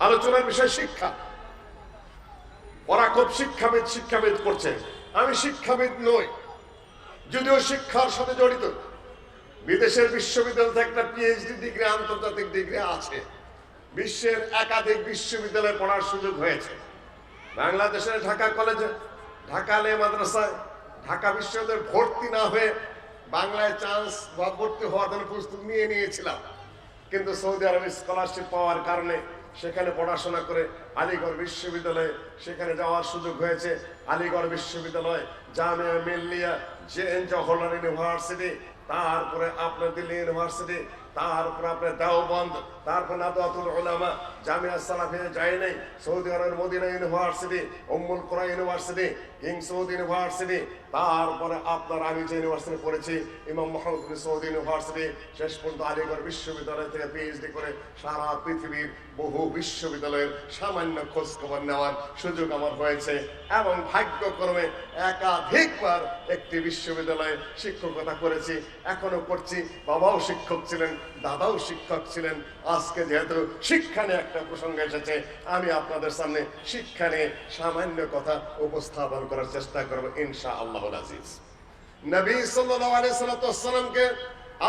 আলোচনার বিষয় শিক্ষা। ওরা খুব শিক্ষাবিদ করছে। আমি শিক্ষাবিদ নই, যদিও শিক্ষার সাথে জড়িত। বিদেশের বিশ্ববিদ্যালয় থেকে একটা পিএইচডি ডিগ্রি, আন্তর্জাতিক ডিগ্রি আছে। বিশ্বের একাধিক বিশ্ববিদ্যালয়ে পড়ার সুযোগ হয়েছে। বাংলাদেশের ঢাকা কলেজে, ঢাকা আলিয়া মাদ্রাসায়, ঢাকা বিশ্ববিদ্যালয়ে ভর্তি না হয়ে বাংলায় চান্স বা ভর্তি হওয়ার জন্য প্রস্তুতি নিয়েছিলাম। কিন্তু সৌদি আরবে স্কলারশিপ পাওয়ার কারণে সেখানে পড়াশোনা করে আলিগড় বিশ্ববিদ্যালয়ে সেখানে যাওয়ার সুযোগ হয়েছে। আলিগড় বিশ্ববিদ্যালয়, জামিয়া মিল্লিয়া, জেএন জওহরলাল ইউনিভার্সিটি, তারপরে আপনার দিল্লি ইউনিভার্সিটি, তারপরে আপনার দেওবন্দ, তারপর নাদওয়াতুল উলামা, জামিয়া সালাফিয়া যায় নাই, সৌদি আরবের মদিনা ইউনিভার্সিটি, উম্মুল কুরা ইউনিভার্সিটি, কিং সৌদ ইউনিভার্সিটি, তারপরে আপনার আমি যে ইউনিভার্সিটি পড়েছি ইমাম মোহাম্মদ বিন সৌদ ইউনিভার্সিটি, শেষ পর্যন্ত আলিগড় বিশ্ববিদ্যালয় থেকে পিএইচডি করে সারা পৃথিবীর বহু বিশ্ববিদ্যালয়ের সামান্য খোঁজ খবর নেওয়ার সুযোগ আমার হয়েছে। এবং ভাগ্যক্রমে একাধিকবার একটি বিশ্ববিদ্যালয়ে শিক্ষকতা করেছি, এখনো করছি। বাবাও শিক্ষক ছিলেন, দাদাও শিক্ষক ছিলেন। আজকে যেহেতু শিক্ষা নিয়ে একটা প্রসঙ্গ এসেছে, আমি আপনাদের সামনে শিক্ষা নিয়ে সামান্য কথা উপস্থাপন করার চেষ্টা করব ইনশাআল্লাহুল আজিজ। নবী সাল্লাল্লাহু আলাইহি সাল্লামকে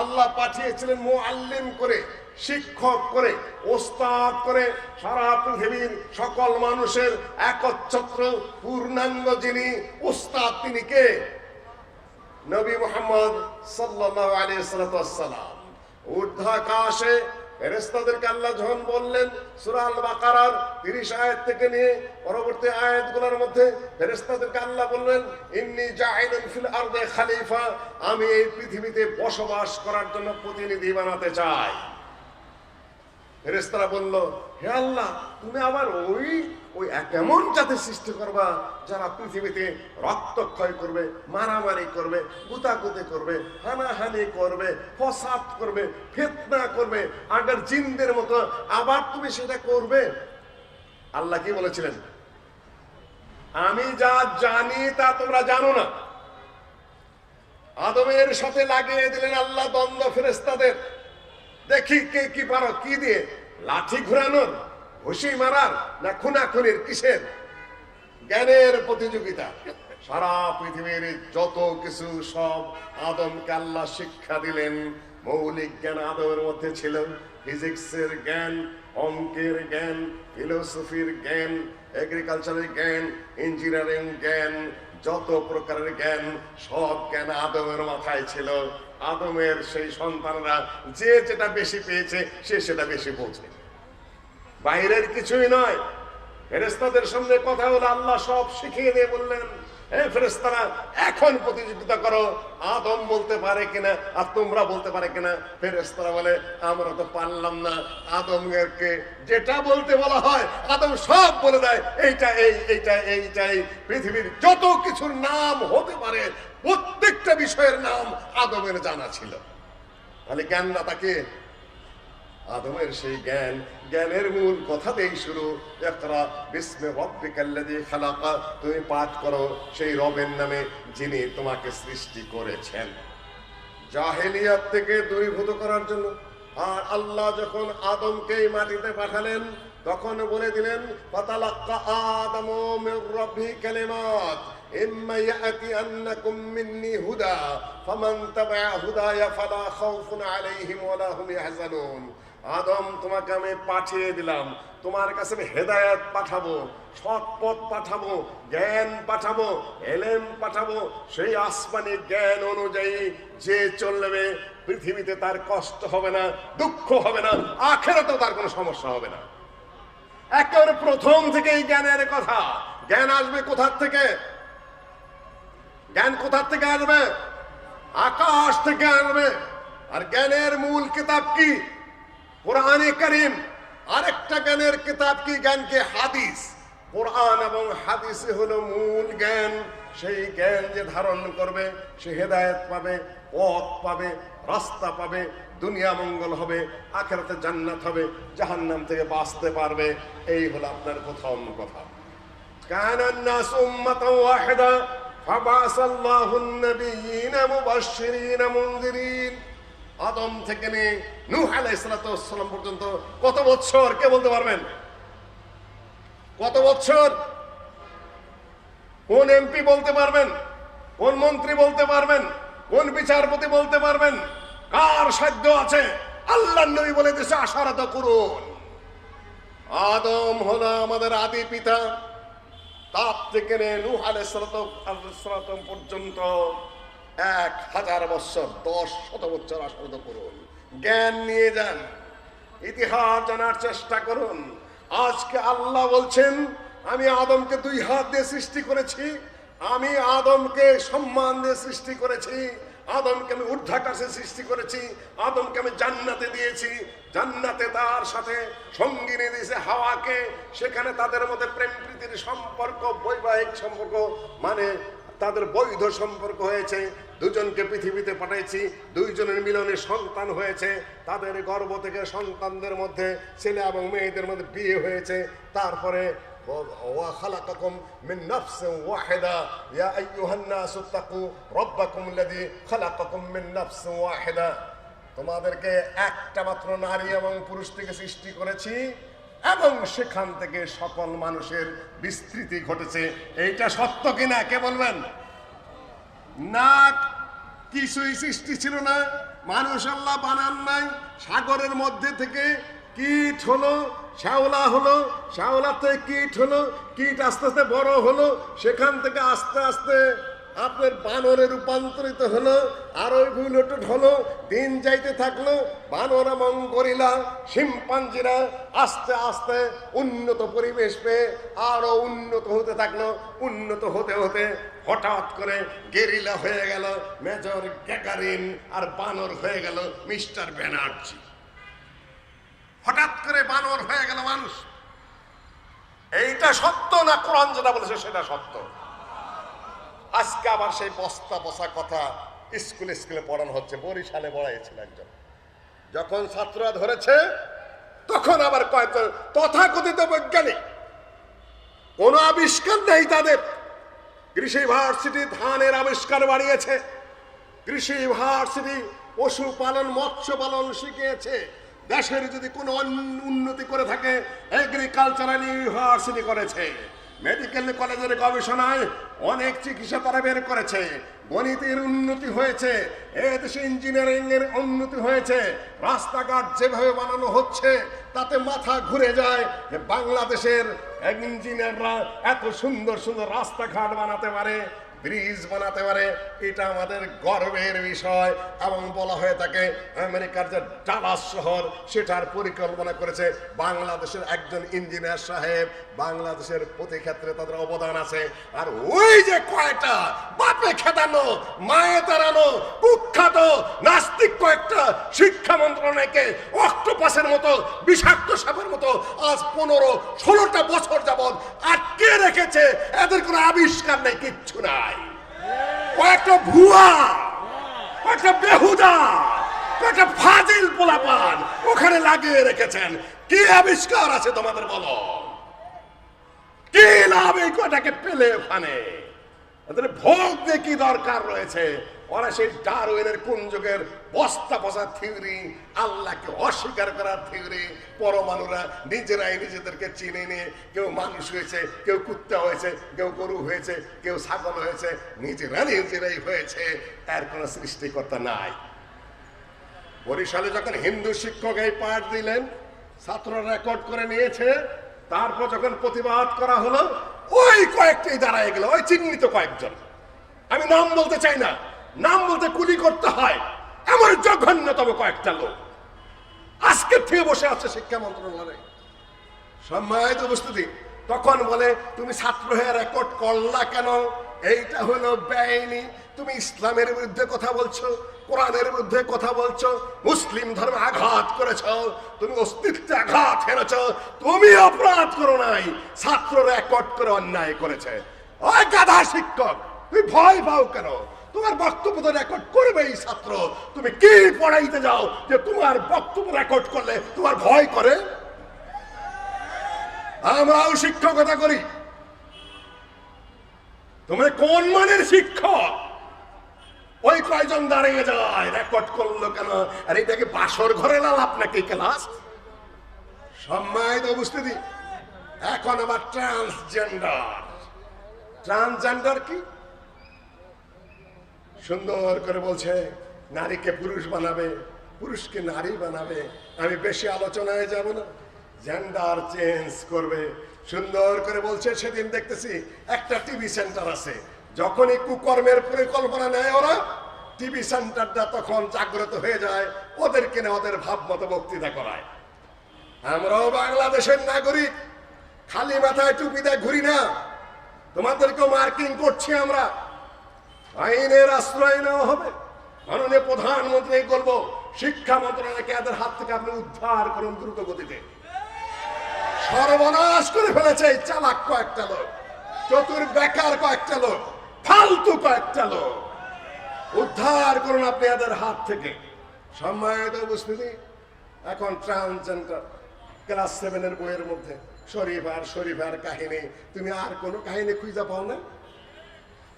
আল্লাহ পাঠিয়েছিলেন মুআল্লিম করে, শিক্ষক করে, ওস্তাদ করে, সারা পৃথিবীর সকল মানুষের একচ্ছত্র পূর্ণাঙ্গ যিনি ওস্তাদ, তিনি কে? নবী মুহাম্মদ সাল্লাল্লাহু আলাইহি সাল্লাম। ঊর্ধ্বাকাশে ফেরেশতাদেরকে আল্লাহ যখন বললেন সূরা আল বাকারার 30 আয়াত থেকে নিয়ে পরবর্তী আয়াতগুলোর মধ্যে ফেরেশতাদেরকে আল্লাহ বললেন ইন্নী জাইলুন ফিল আরদি খলিফা, আমি এই পৃথিবীতে বসবাস করার জন্য প্রতিনিধি বানাতে চাই। ফেরেশতারা বলল, হে আল্লাহ, তুমি আবার ওই কেমন জাতি সৃষ্টি করবা যারা পৃথিবীতে রক্তক্ষয় করবে, মারামারি করবে, গুতাগুতি করবে, হানাহানি করবে, ফসাদ করবে, ফিতনা করবে, আগের জিনদের মতো আবার তুমি সেটা করবে? আল্লাহ কি বলেছিলেন? আমি যা জানি তা তোমরা জানো না। আদমের সাথে লাগিয়ে দিলেন আল্লাহ দ্বন্দ্ব ফেরেশতাদের। দেখি কে কি পারো, কি দিয়ে? লাঠি ঘুরানোর, ঘুষি মারার, না খুনাখুনির? কিসের? জ্ঞানের প্রতিযোগিতা। সারা পৃথিবীর যত কিছু সব আদমকে আল্লাহ শিক্ষা দিলেন। মৌলিক জ্ঞান আদমের মধ্যে ছিল, ফিজিক্সের জ্ঞান, অঙ্কের জ্ঞান, ফিলোসফির জ্ঞান, এগ্রিকালচারের জ্ঞান, ইঞ্জিনিয়ারিং জ্ঞান, যত প্রকারের জ্ঞান, সব জ্ঞান আদমের মাথায় ছিল। আদমের সেই সন্তানরা যে যেটা বেশি পেয়েছে সে সেটা বেশি বোঝে, বাইরের কিছুই নয়। ফেরেশতাদের সামনে কথা হলো, আল্লাহ সব শিখিয়ে দিয়ে বললেন, হে ফেরেশতারা, এখন প্রতিযোগিতা করো, আদম বলতে পারে কিনা আর তোমরা বলতে পারে কিনা। ফেরেশতারা বলে, আমরা তো পারলাম না। আদমকে যেটা বলতে বলা হয় আদম সব বলে দেয়, এইটাই। পৃথিবীর যত কিছুর নাম হতে পারে প্রত্যেকটা বিষয়ের নাম আদমের জানা ছিল। তাহলে জ্ঞানদাতা কে? আদমের সেই জ্ঞান, জ্ঞানের মূল কথাতেই শুরু, ইকরা বিসমি রাব্বিকাল্লাযী খালাক, তুমি পাঠ করো সেই রবের নামে যিনি তোমাকে সৃষ্টি করেছেন। জাহেলিয়াত থেকে দূরীভূত করার জন্য। আর আল্লাহ যখন আদমকে মাটিতে পাঠালেন তখন বলে দিলেন, ফাতালাক্কা আদামু মির রাব্বিহি কালিমাত ইম্মা ইয়াতিয়ান্নাকুম মিন্নি হুদা ফামান তাবিআ হুদায়া ফালা খাউফুন আলাইহিম ওয়ালা হুম ইয়াহজানুন। আদম, তোমাকে আমি পাঠিয়ে দিলাম, তোমার কাছে আমি হেদায়েত পাঠাবো, সৎ পথ পাঠাবো, জ্ঞান পাঠাবো, এলেম পাঠাবো। সেই আসমানি জ্ঞান অনুযায়ী যে চলবে পৃথিবীতে তার কষ্ট হবে না, দুঃখ হবে না, আখিরাতেও তার কোনো সমস্যা হবে না। একেবারে প্রথম থেকে এই জ্ঞানের কথা। জ্ঞান আসবে কোথার থেকে? জ্ঞান কোথার থেকে আসবে? আকাশ থেকে আসবে। আর জ্ঞানের মূল কিতাব কি? কোরআনে কারীম। আরেকটা জ্ঞানের কিতাব কি? জ্ঞানকে হাদিস। কোরআন এবং হাদিসে হলো মূল জ্ঞান। সেই জ্ঞান যে ধারণ করবে সে হেদায়েত পাবে, পথ পাবে, রাস্তা পাবে, দুনিয়া মঙ্গল হবে, আখিরাতে জান্নাত হবে, জাহান্নাম থেকে বাঁচতে পারবে। এই হলো আপনার প্রথম কথা। কানান নাস উম্মাতান ওয়াহিদা ফাবাসাল্লাহু আন-নাবিয়্যিনা মুবাশশিরিনা মুনযিরিন। আদম থেকে নিয়ে নূহ আলাইহিস সালাম পর্যন্ত কত বছর কে বলতে পারবেন? কত বছর? কোন এমপি বলতে পারবেন? কোন মন্ত্রী বলতে পারবেন? কোন বিচারপতি বলতে পারবেন? কার সাধ্য আছে? আল্লাহর নবী বলে দিয়েছে আশারাত করুন। আদম হলো আমাদের আদি পিতা, তার থেকে নূহ আলাইহিস সালাম পর্যন্ত 1000 বছর, 10 বছর আশারাত করুন। জ্ঞান নিয়ে যান, ইতিহাস জানার চেষ্টা করুন। আজকে আল্লাহ বলছেন আমি আদমকে 2 হাত দিয়ে সৃষ্টি করেছি, আমি আদমকে সম্মান দিয়ে সৃষ্টি করেছি, আদমকে আমি ঊর্ধ্বাকাশে সৃষ্টি করেছি, আদমকে আমি জান্নাতে দিয়েছি, জান্নাতে তার সাথে সঙ্গিনী দিয়েছে হাওয়াকে, সেখানে তাদের মধ্যে প্রেম প্রীতির সম্পর্ক, বৈবাহিক সম্পর্ক, মানে তাদের বৈধ সম্পর্ক হয়েছে। দুজনকে পৃথিবীতে পাঠাইছি, দুইজনের মিলনে সন্তান হয়েছে, তাদের গর্ভ থেকে সন্তানদের মধ্যে ছেলে এবং মেয়েদের মধ্যে বিয়ে হয়েছে। তারপরে وخلقكم من نفس واحدة يا أيها الناس اتقوا ربكم الذي خلقكم من نفس واحدة। তোমাদেরকে একটা মাত্র নারী এবং পুরুষ থেকে সৃষ্টি করেছি এবং সেখান থেকে সকল মানুষের বিস্তৃতি ঘটেছে। এইটা সত্য কিনা কে বলবেন? না, কিছুই সৃষ্টি ছিল না, মানুষ আল্লাহ বানান নাই। সাগরের মধ্যে থেকে কীট হলো, শ্যাওলা হলো, শ্যাওলাতে কীট হলো, কীট আস্তে আস্তে বড় হলো, সেখান থেকে আস্তে আস্তে আপনার বানরে রূপান্তরিত হলো, আরো বুলেটেড হলো, দিন যাইতে থাকলো, বানর এবং গরিলা, শিম্পাঞ্জিরা আস্তে আস্তে উন্নত পরিবেশ পেয়ে আরো উন্নত হতে থাকলো। উন্নত হতে হতে হঠাৎ করে গেরিলা হয়ে গেল মেজর গ্যাগারিন, আর বানর হয়ে গেল মিস্টার ব্যানার্জি। হঠাৎ করে বানর হয়ে গেল মানুষ। এইটা সত্য না কোরআন যেটা বলেছে সেটা সত্য? আজকে আবার সেই বস্তা বসা কথা স্কুলে পড়ানো হচ্ছে। বরিশালে পড়াইছিল একজন, যখন ছাত্ররা ধরেছে তখন আবার কয়েকজন তথাকথিত বৈজ্ঞানিক, কোন আবিষ্কার নেই তাদের। কৃষি ইউনিভার্সিটি ধানের আবিষ্কার বাড়িয়েছে, কৃষি ইউনিভার্সিটি পশুপালন মৎস্য পালন শিখিয়েছে। দেশের যদি কোনো উন্নতি করে থাকে এগ্রিকালচারাল ইউনিভার্সিটি করেছে, মেডিকেল কলেজের গবেষণায় অনেক চিকিৎসা তারা বের করেছে, গণিতের উন্নতি হয়েছে, এদেশে ইঞ্জিনিয়ারিং এর উন্নতি হয়েছে। রাস্তাঘাট যেভাবে বানানো হচ্ছে তাতে মাথা ঘুরে যায় যে বাংলাদেশের ইঞ্জিনিয়াররা এত সুন্দর সুন্দর রাস্তাঘাট বানাতে পারে, ব্রিজ বানাতে পারে। এটা আমাদের গর্বের বিষয়। এবং বলা হয়ে থাকে আমেরিকার যে ডালাস শহর, সেটার পরিকল্পনা করেছে বাংলাদেশের একজন ইঞ্জিনিয়ার সাহেব। বাংলাদেশের প্রতি ক্ষেত্রে তাদের অবদান আছে। আর ওই যে কয়টা বাপে খেদানো, মায়ে তাড়ানো, কুখ্যাত নাস্তিক কয়েকটা শিক্ষা মন্ত্রণালয়কে অক্টোপাসের মতো, বিষাক্ত সাপের মতো আজ 15-16টা বছর যাবৎ আটকে রেখেছে। এদের কোনো আবিষ্কার নেই, কিচ্ছু নাই। কয়েকটা ভুয়া, কয়েকটা বেহুদা, কয়েকটা ফাজিল পোলাপান ওখানে লাগিয়ে রেখেছেন। কি আবিষ্কার আছে তোমাদের বলো? কি লাভ এই কটাকে পেলে ওখানে? ওদের ভোগ দিয়ে কি দরকার রয়েছে? ওরা সেই ডারউইনের কোন যুগের বস্তা বসা থিওরি, আল্লাহকে অস্বীকার করার থিওরি, পরমাণুরা নিজেরাই নিজেদেরকে চিনে নিয়ে কেউ মানুষ হয়েছে, কেউ কুত্তা হয়েছে, কেউ গরু হয়েছে, কেউ ছাগল হয়েছে, নিজেরাই হয়েছে। এর কোনো সৃষ্টিকর্তা নাই। বরিশালে যখন হিন্দু শিক্ষক এই পাঠ দিলেন, ছাত্ররা রেকর্ড করে নিয়েছে। তারপর যখন প্রতিবাদ করা হলো, ওই কয়েকটি দাঁড়ায় গেল, ওই চিহ্নিত কয়েকজন। আমি নাম বলতে চাই না, নাম বলতে কুলি করতে হয়, এমন জঘন্যতম কয়েকটা লোক আজকে থেকে বসে আছে শিক্ষা মন্ত্রণালয়ে। সম্মানিত উপস্থিতি, তখন বলে তুমি ছাত্র হয়ে রেকর্ড করলা কেন? এইটা হলো বেআইনি। তুমি ইসলামের বিরুদ্ধে কথা বলছো, কোরআনের বিরুদ্ধে কথা বলছো, মুসলিম ধর্মে আঘাত করেছ, তুমি অস্তিত্বে আঘাত হেরেছ। তুমি অপরাধ করো নাই, ছাত্র রেকর্ড করে অন্যায় করেছে। ওই গাধা শিক্ষক, তুমি ভয় পাও কেন? তোমার বক্তব্য তো রেকর্ড করবেই ছাত্র। তুমি কি পড়াইতে যাও যে তোমার বক্তব্য রেকর্ড করলে তোমার ভয় করে? আমরাও শিক্ষকতা করি। তুমি কোন মানের শিক্ষক? ওই কয়জন দাঁড়িয়ে যায়, রেকর্ড করলো কেন? আর এটাকে বাসর ঘরে লাল আপনাকে ক্লাস? সম্মানিত উপস্থিতি, এখন আবার ট্রান্সজেন্ডার। ট্রান্সজেন্ডার কি? সুন্দর করে বলছে নারীকে পুরুষ বানাবে, পুরুষকে নারী বানাবে। আমি বেশি আলোচনায় যাব না, জেন্ডার চেঞ্জ করবে। সুন্দর করে বলছে সেদিন দেখতেছি একটা টিভি সেন্টার আছে, যখনই কুকর্মের পরিকল্পনা নেয় ওরা, টিভি সেন্টারটা তখন জাগ্রত হয়ে যায়, ওদেরকে না ওদের ভাব মতো বক্তৃতা করায়। আমরাও বাংলাদেশের নাগরিক, খালি মাথায় টুপি দিয়ে ঘুরি না, তোমাদেরকেও মার্কিং করছি আমরা। আইনের আশ্রয় নেওয়া হবে। মাননীয় প্রধানমন্ত্রী বলবো, শিক্ষা মন্ত্রণালয়কে এদের হাত থেকে আপনি উদ্ধার করুন দ্রুত গতিতে। সর্বনাশ করে ফেলেছে এই চালাক কয়েকটা লোক, চতুর বেকার কয়েকটা লোক, ফালতু কয়েকটা লোক। উদ্ধার করুন আপনি এদের হাত থেকে। সম্মানিত উপস্থিতি, এখন ট্রান্সজেন্ডার ক্লাস 7 বইয়ের মধ্যে শরীফার কাহিনী, তুমি আর কোনো কাহিনী খুঁজে পাও না?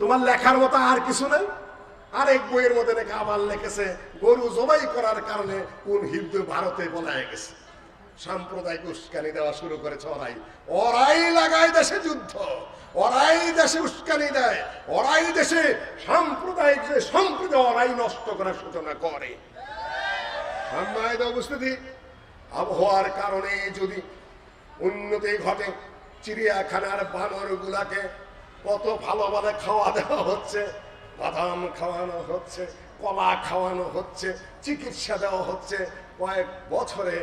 তোমার লেখার মতো আর কিছু নাই? আরেক বইয়ের মধ্যে নাকি আবার লিখেছে গরু জবাই করার কারণে কোন হিন্দু ভারতে পলায় গেছে। সাম্প্রদায়িক উস্কানি দেওয়া শুরু করেছে ওরাই লাগায় দেশে যুদ্ধ, ওরাই দেশে উস্কানি দেয়, ওরাই দেশে সাম্প্রদায়িক যে সম্প্রীতি ওরাই নষ্ট করার সূচনা করে। সম্মানিত উপস্থিতি, আবহাওয়ার কারণে যদি উন্নতি ঘটে, চিড়িয়াখানার বানর গুলাকে কত ভালোভাবে খাওয়া দেওয়া হচ্ছে, বাদাম খাওয়ানো হচ্ছে, কলা খাওয়ানো হচ্ছে, চিকিৎসা দেওয়া হচ্ছে। কয়েক বছরে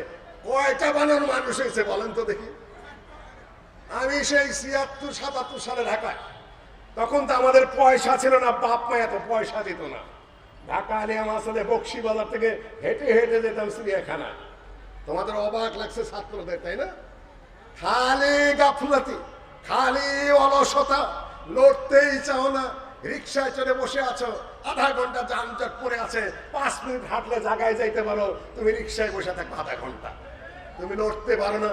কয়টা বানর মানুষ হয়েছে বলেন তো দেখি? আমি সেই 76-77 সালে ঢাকায়, তখন তো আমাদের পয়সা ছিল না, বাপ মা এত পয়সা দিত না। ঢাকা আলিয়া মাসালে বক্সি বাজার থেকে হেঁটে হেঁটে যেতাম চিড়িয়াখানা। তোমাদের অবাক লাগছে ছাত্রদের, তাই না? খালি গাফলতি, খালি অলসতা, লড়তেই চাও না। রিক্সায় চড়ে বসে আছো, আধা ঘন্টা যানজট পড়ে আছে, 5 মিনিট হাঁটলে জায়গায় যাইতে পারো, তুমি রিক্সায় বসে থাকো আধা ঘন্টা, তুমি লড়তে পারো না।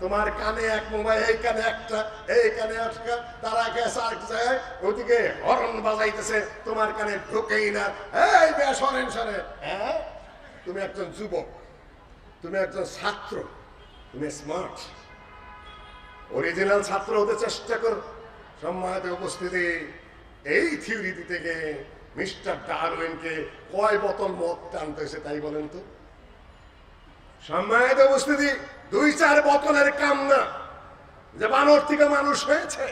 তোমার কানে এক মোবাইল, এই কানে একটা, এই কানে একটা, তারা গেছে আরেক জায়গায়, ওদিকে হর্ন বাজাইতেছে, তোমার কানে ঢোকেই না। এই বেশ সরেন সরে। হ্যাঁ, তুমি একজন যুবক, তুমি একজন ছাত্র, তুমি স্মার্ট, অরিজিনাল ছাত্র হতে চেষ্টা কর। সম্মানিত উপস্থিতি, এই থিওরি দিতে গিয়ে মিস্টার ডারউইনকে কয় বোতল মদ টানতে হয়েছে তাই বলেন তো? সম্মানিত উপস্থিতি, 2-4 বোতলের কাম না যে বানর থেকে মানুষ হয়েছে।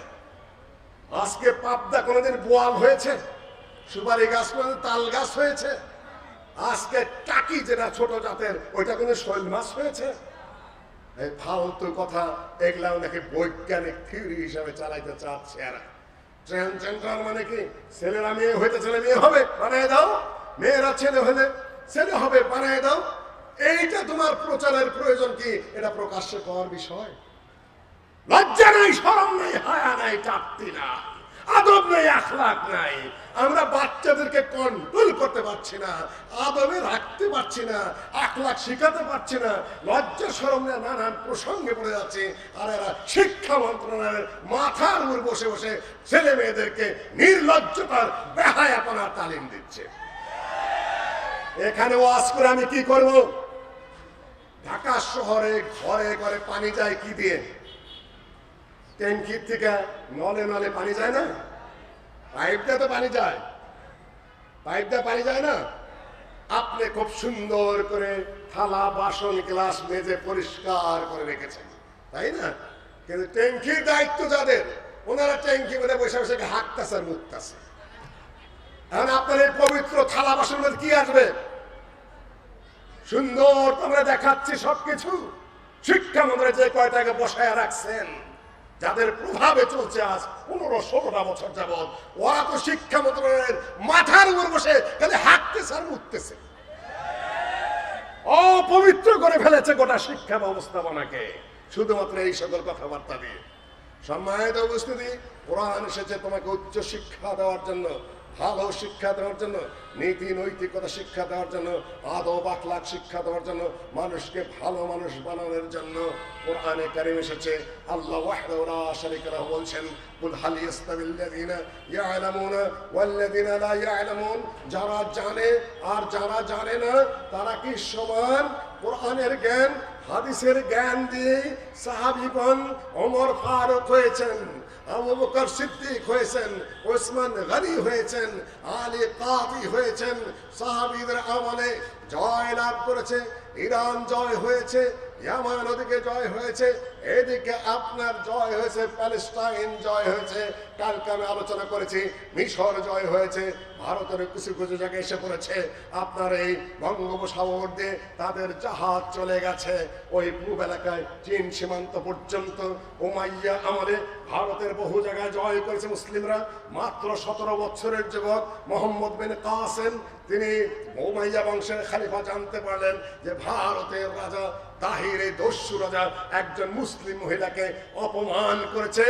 আজকে পাবদা কোনোদিন বোয়াল হয়েছে, সুপারি গাছ কোনোদিন তাল গাছ হয়েছে, আজকে টাকি যেটা ছোট জাতের ওইটা কোনো শৈল মাছ হয়েছে? এই ফালতু কথা এগুলাও নাকি বৈজ্ঞানিক থিওরি হিসাবে চালাইতে চাচ্ছে এরা। ট্রান্সজেন্ডার মানে কি? ছেলেরা মেয়ে হইতে ছেলে মেয়ে হবে, বানিয়ে দাও। মেয়েরা ছেলে হলে ছেলে হবে, বানিয়ে দাও। এইটা তোমার প্রচারের প্রয়োজন কি? এটা প্রকাশ্যে পাওয়ার বিষয়? লজ্জা নাই, শরম নাই, হায়া নাই, চাকতি না, আদব নাই, আখলাক নাই। আমরা বাচ্চাদেরকে কন্ট্রোল করতে পারছি না, আদবে রাখতে পারছি না, আখলাক শিখাতে পারছি না, লজ্জা শরম নিয়ে নানান প্রসঙ্গে পড়ে যাচ্ছে। আর এরা শিক্ষা মন্ত্রণালয়ের মাথার উপর বসে বসে ছেলে মেয়েদেরকে নির্লজ্জতার বেহায়াপনার তালিম দিচ্ছে। এখানে ওয়াজ করে আমি কি করব? ঢাকা শহরে ঘরে ঘরে পানি যায় কি দিয়ে? ট্যাঙ্কির থেকে নলে নলে পানি যায় না, পাইপ দিয়ে তো পানি যায়, পাইপ দিয়ে পানি যায় না। আপনি খুব সুন্দর করে থালা বাসন গ্লাস মেজে পরিষ্কার করে রেখেছেন, তাই না? কিন্তু ট্যাঙ্কির দায়িত্ব যাদের, ওনারা ট্যাঙ্কি মেরে বসে বসে হাঁকতেছে আর মুখতেছে। এখন আপনার এই পবিত্র থালা বাসন মধ্যে কি আসবে? সুন্দর তোমরা দেখাচ্ছি সবকিছু। শিক্ষা মন্ত্রী যে কয়টাকে বসায় রাখছেন, যাদের প্রভাবে চলছে আজ 15-16টা বছর যাবৎ, ওরা তো শিক্ষা মন্ত্রণালয়ের মাথার উপর বসে খালি হাঁটতেছে আর উঠতেছে, অপবিত্র করে ফেলেছে গোটা শিক্ষা ব্যবস্থাপনাকে শুধুমাত্র এই সকল কথাবার্তা দিয়ে। সম্মানিত উপস্থিতি, কোরআন এসেছে তোমাকে উচ্চ শিক্ষা দেওয়ার জন্য, ভালো শিক্ষা দেওয়ার জন্য, নীতি নৈতিকতা শিক্ষা দেওয়ার জন্য, আদব আখলাক শিক্ষা দেওয়ার জন্য, মানুষকে ভালো মানুষ বানানোর জন্য কোরআনে কারীম এসেছে। আল্লাহ ওয়াহদাহু লা শারীকা লাহু বলছেন, কুল হাল ইয়াস্তাবিল্লাযীনা ইয়ালামুনা ওয়াল্লাযীনা লা ইয়ালামুন, যারা জানে আর যারা জানে না তারা কি সমান? কোরআনের জ্ঞান হাদিসের জ্ঞান দিয়ে সাহাবীগণ ওমর ফারুক হয়েছেন, আবু বকর সিদ্দিক হয়েছেন, ওসমান গনি হয়েছেন, আলী কাদি হয়েছেন। সাহাবীদের আমলে জয় লাভ করেছে, ইরান জয় হয়েছে, ইয়ামান ওদিকে জয় হয়েছে, এদিকে আপনার জয় হয়েছে, প্যালেস্টাইন জয় হয়েছে, কালকে আমি আলোচনা করেছি মিশর জয় হয়েছে, ভারতের কিছু কিছু জায়গায় এসে পড়েছে। আপনার এই বঙ্গোপসাগর দিয়ে তাদের জাহাজ চলে গেছে ওই পূর্ব এলাকায় চীন সীমান্ত পর্যন্ত। উমাইয়া আমলে ভারতের বহু জায়গায় জয় করেছে মুসলিমরা। মাত্র 17 বছরের যুবক মোহাম্মদ বিন কাসেম, তিনি উমাইয়া বংশের খলিফা, জানতে পারলেন যে ভারতের রাজা তাহির, এই দস্যু রাজা, একজন মুসলিম মহিলাকে অপমান করেছে।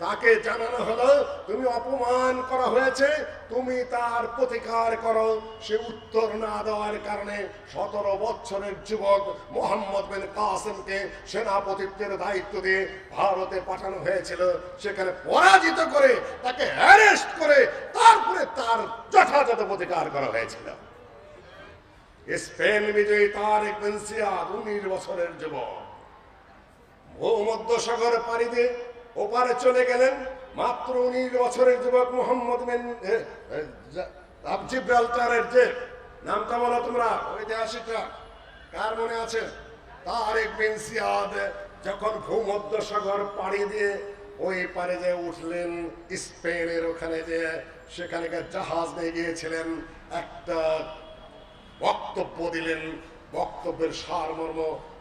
তাকে জানানো হলো তুমি অপমান করা হয়েছে, তুমি তার প্রতিকার করো। সে উত্তর না দেওয়ার কারণে 17 বছরের যুবক মোহাম্মদ বিন কাসেমকে সেনাপতিত্বের দায়িত্ব দিয়ে ভারতে পাঠানো হয়েছিল। সেখানে পরাজিত করে তাকে অ্যারেস্ট করে তারপরে তার যথাযথ প্রতিকার করা হয়েছিল। স্পেন বিজয়ী তারেক বিন জিয়াদ 19 বছরের যুবক ভূমধ্য সাগর পাড়ি দিয়ে ওপারে চলে গেলেন। মাত্র 19 বছরের যুবক মোহাম্মদ বিন জিব্রাল্টারের, যে নামটা বলো তোমরা ঐতিহাসিকরা, কার মনে আছে? তারেক বিন জিয়াদ যখন ভূমধ্য সাগর পাড়ি দিয়ে ওই পারে যে উঠলেন, স্পেনের ওখানে যে সেখানকার জাহাজ নিয়ে গিয়েছিলেন, একটা বক্তব্য দিলেন। বক্তব্যের সারমর্ম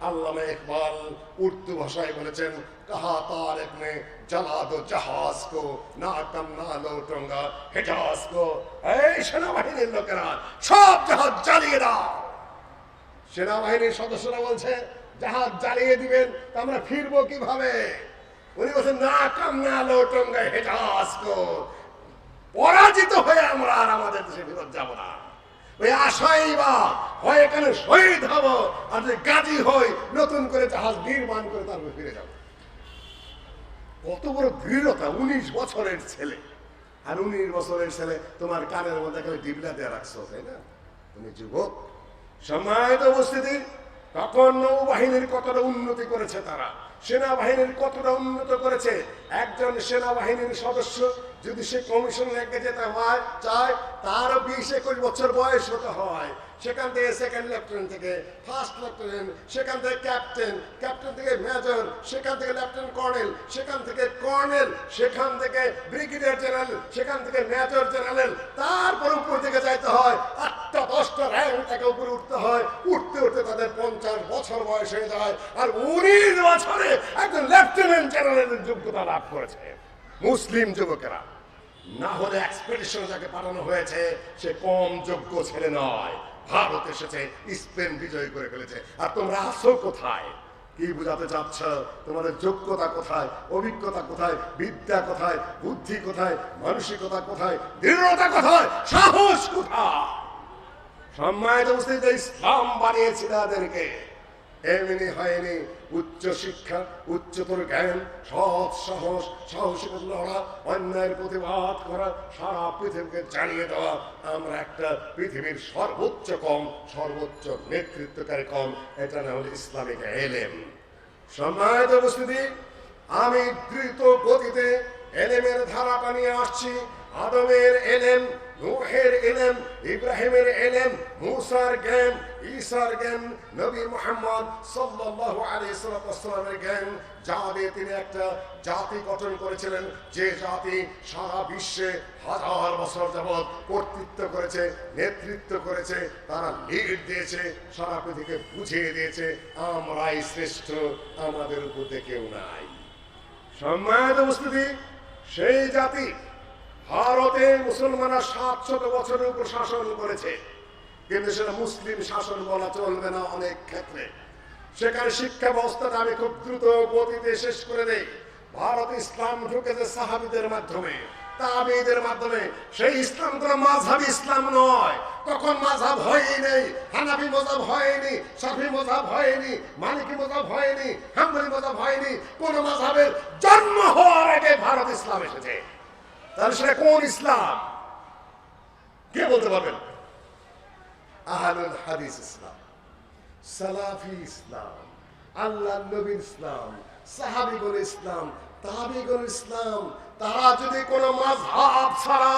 আল্লামা ইকবাল উর্দু ভাষায় বলেছেন, কাহা তারেক নে জ্বালা দো জাহাজ কো, না কম না লৌটুঙ্গা হেজাজ কো। এই সেনাবাহিনীর লোকেরা সব জাহাজ জ্বালিয়ে দাও। সেনাবাহিনীর সদস্যরা বলছে জাহাজ জ্বালিয়ে দিবেন, আমরা ফিরবো কিভাবে? উনি বলছেন না কম না লৌটুঙ্গা হেজাজ কো, পরাজিত হয়ে আমরা আর আমাদের দেশে ফেরত যাব না। ওই আশাই বা হয় এখানে শহীদ হব, আর যদি গাজী হই নতুন করে জাহাজ নির্মাণ করে তারপরে ফিরে যাব। কত বড় দৃঢ়তা! 19 বছরের ছেলে, আর 19 বছরের ছেলে তোমার কানের মধ্যে খালি ডিবলা দিয়ে রাখছো, তাই না? তুমি যুবক। সম্মানিত উপস্থিতি, তখন নৌবাহিনীর কতটা উন্নতি করেছে তারা, সেনাবাহিনীর কতটা উন্নত করেছে। একজন সেনাবাহিনীর সদস্য যদি সে কমিশন রেখে যেতে হয় চায়, তার 20-21 বছর বয়স হতে হয়। সেখান থেকে সেকেন্ড লেফটেন্যান্ট থেকে ফার্স্ট লেফটেন্যান্ট, সেখান থেকে ক্যাপ্টেন, ক্যাপ্টেন থেকে মেজর, সেখান থেকে লেফটেন্যান্ট কর্নেল, সেখান থেকে কর্নেল, সেখান থেকে ব্রিগেডিয়ার জেনারেল, সেখান থেকে মেজর জেনারেল, তারপর উপর দিকে যাইতে হয়। 8টা 10টা র্যাঙ্ক থেকে উপরে উঠতে হয়। উঠতে উঠতে তাদের 50 বছর বয়স হয়ে যায়, আর 19 বছরে একজন লেফটেন্যান্ট জেনারেলের যোগ্যতা লাভ করেছে মুসলিম যুবকেরা। না হলে এক্সপেডিশন যাকে পাঠানো হয়েছে সে কম যোগ্য ছেলে নয়। ভারত এসেছে, স্পেন বিজয় করে ফেলেছে, আর তোমরা আসো কোথায়? কি বুঝাতে চাচ্ছ? তোমাদের যোগ্যতা কোথায়? অভিজ্ঞতা কোথায়? বিদ্যা কোথায়? বুদ্ধি কোথায়? মানসিকতা কোথায়? দৃঢ়তা কোথায়? সাহস কোথায়? সম্মানিত উপস্থিতি, ইসলাম বানিয়েছে তাদেরকে, এমনি হয়নি। উচ্চ শিক্ষা, উচ্চতর জ্ঞান, সৎ সাহস, সাহসিকতা লড়া, অন্যায়ের প্রতিবাদ করা, সারা পৃথিবীকে জানিয়ে দেওয়া আমরা একটা পৃথিবীর সর্বোচ্চ কম, সর্বোচ্চ নেতৃত্বকারী কম, এটা না হলে ইসলামিক এলেম। সম্মানিত উপস্থিতি, আমি দ্রুত গতিতে এলেমের ধারাটা নিয়ে আসছি। আদমের এলেম, নূহের এলেম, ইব্রাহিমের এলেম, মুসার জ্ঞান, ঈসার জ্ঞান, নবী মুহাম্মদ সাল্লাল্লাহু আলাইহি ওয়াসাল্লামের জ্ঞান, যা দিয়ে তিনি একটা জাতি গঠন করেছিলেন, যে জাতি সারা বিশ্বে 1000 বছর যাবৎ কর্তৃত্ব করেছে, নেতৃত্ব করেছে, তারা লিড দিয়েছে, সারা পৃথিবীকে বুঝিয়ে দিয়েছে আমরাই শ্রেষ্ঠ, আমাদের উপর কেউ নাই। সম্মানিত উপস্থিতি, সেই জাতি ভারতে মুসলমানরা 700 বছরের উপর শাসন করেছে, কিন্তু সেটা মুসলিম শাসন বলা চলবে না অনেক ক্ষেত্রে। সেখানে শিক্ষা ব্যবস্থাটা আমি খুব দ্রুত গতিতে শেষ করে দেই। ভারত ইসলাম ঢুকেছে সাহাবীদের মাধ্যমে, তাবেঈদের মাধ্যমে। সেই ইসলাম কোনো মাযহাবী ইসলাম নয়, তখন মাযহাব হয়ই নেই। হানাফি মাযহাব হয়নি, শাফি মাযহাব হয়নি, মালিকি মাযহাব হয়নি, হাম্বলি মাযহাব হয়নি। কোন মাযহাবের জন্ম হওয়ার আগে ভারত ইসলাম এসেছে। তাহলে সেটা কোন ইসলাম? কে বলতে পারবেন? আহলুল হাদিস ইসলাম, সালাফি ইসলাম, আল্লাহ নবীর ইসলাম, সাহাবীগণ ইসলাম, তাবিগণ ইসলাম, তারা যদি কোনো মাযহাব ছাড়া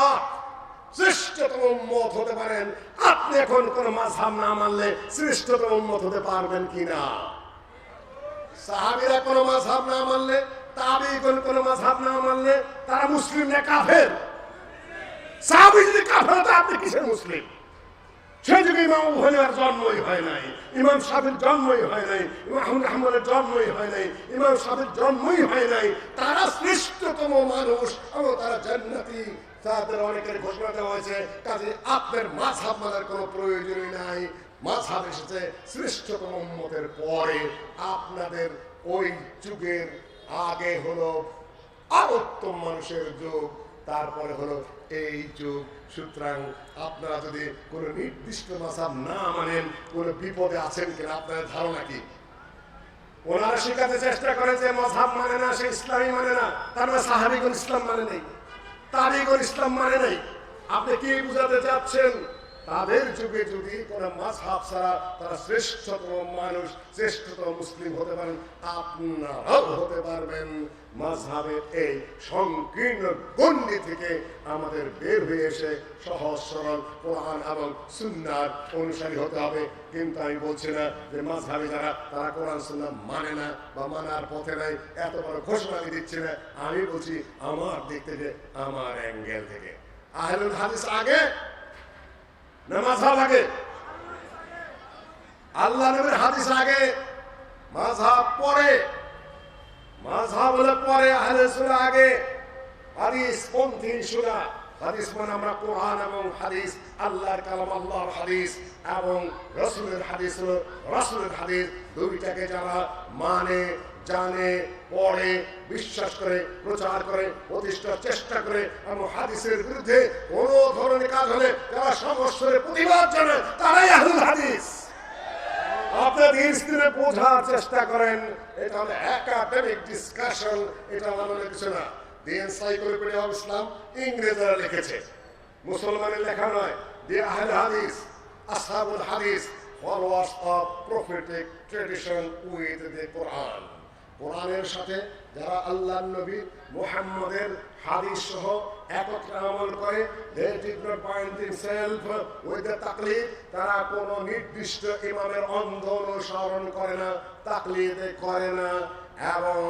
শ্রেষ্ঠতম উম্মত হতে পারেন, আপনি এখন কোন মাযহাব না মানলে শ্রেষ্ঠতম উম্মত হতে পারবেন কিনা? সাহাবীরা কোন মাযহাব না মানলে, তাবিঈগণ কোন মাযহাব না মানলে তারা মুসলিম না কাফের? সাহাবী যদি কাফের হতো আপনি কিসের মুসলিম? সেই যুগে ইমাম আবু হানিফার জন্মই হয় নাই, ইমাম শাফির জন্মই হয় নাই, ইমাম আহমদ হাম্বলের জন্মই হয় নাই, ইমাম শাফির জন্মই হয় নাই। তারা শ্রেষ্ঠতম মানুষ এবং তারা জান্নাতি, তাদের অনেকের ঘোষণা দেওয়া হয়েছে। কাজে আপনার মাযহাব মানার কোনো প্রয়োজনই নাই। মাযহাব এসেছে শ্রেষ্ঠতম উম্মতের পরে। আপনাদের ওই যুগের আগে হলো আরোত্তম মানুষের যুগ, তারপরে হলো এই যুগ। সুতরাং আপনারা যদি কোনো নির্দিষ্ট মাযহাব না মানেন, কোনো বিপদে আছেন কিনা আপনার ধারণা কি? ওনারা শেখাতে চেষ্টা করে যে মাযহাব মানে না, সে ইসলামই মানে না, তার মানে সাহাবীগণ ইসলাম মানে নেই, তাবিঈগণ ইসলাম মানে নেই। আপনি কি বুঝাতে চাচ্ছেন? তাদের যুগে যদি কোন মাযহাব ছাড়া তারা শ্রেষ্ঠতম মানুষ, শ্রেষ্ঠতম মুসলিম হতে পারেন, আপনারাও হতে পারবেন। মাযহাবের এই সংকীর্ণ গণ্ডি থেকে আমাদের বের হয়ে এসে সহজ সরল কোরআন এবং সুন্নাহর অনুসারী হতে হবে। কিন্তু আমি বলছি না যে মাযহাবে যারা তারা কোরআন সুন্নাহ মানে না বা মানার পথে নাই, এত বড় ঘোষণা আমি দিচ্ছি না। আমি বলছি আমার দিক থেকে, আমার অ্যাঙ্গেল থেকে। আহলুল হাদিস আগে না মাযহাব আগে? আল্লাহ নবীর হাদিস আগে, মাযহাব পরে। মাযহাব হলো পরে, আহলে সুন্নাহ আগে। হাদিস পন্থী সুন্নাহ। হাদিস মানে আমরা কোরআন এবং হাদিস, আল্লাহর কালাম আল্লাহর হাদিস এবং রাসূলের হাদিস হলো রাসূলের হাদিস। দুইটাকে যারা মানে, জানে, পড়ে, বিশ্বাস করে, প্রচার করে, প্রতিষ্ঠার চেষ্টা করে এবং হাদিসের বিরুদ্ধে কোন ধরনের কাজ হলে যারা সমস্যার প্রতিবাদ জানায়, তারাই আহলুল হাদিস। আপনার ধীরে বোঝার চেষ্টা করেন, এটা হলো একাডেমিক ডিসকাশন, এটা আমাদের কিছু না। দি এনসাইক্লোপিডিয়া অফ ইসলাম ইংরেজরা লিখেছে, মুসলমানের লেখা নয়। দি আহলে হাদিস, আসহাবুল হাদিস, followers of prophetic tradition with the Quran. কোরআনের সাথে যারা আল্লাহ নবী মুহাম্মদের হাদিস সহ একত্রে আমল করে, they did not bind themselves with the তাকলিদ। তারা কোনো নির্দিষ্ট ইমামের অন্ধ অনুসরণ করে না, তাকলিদ করে না। এবং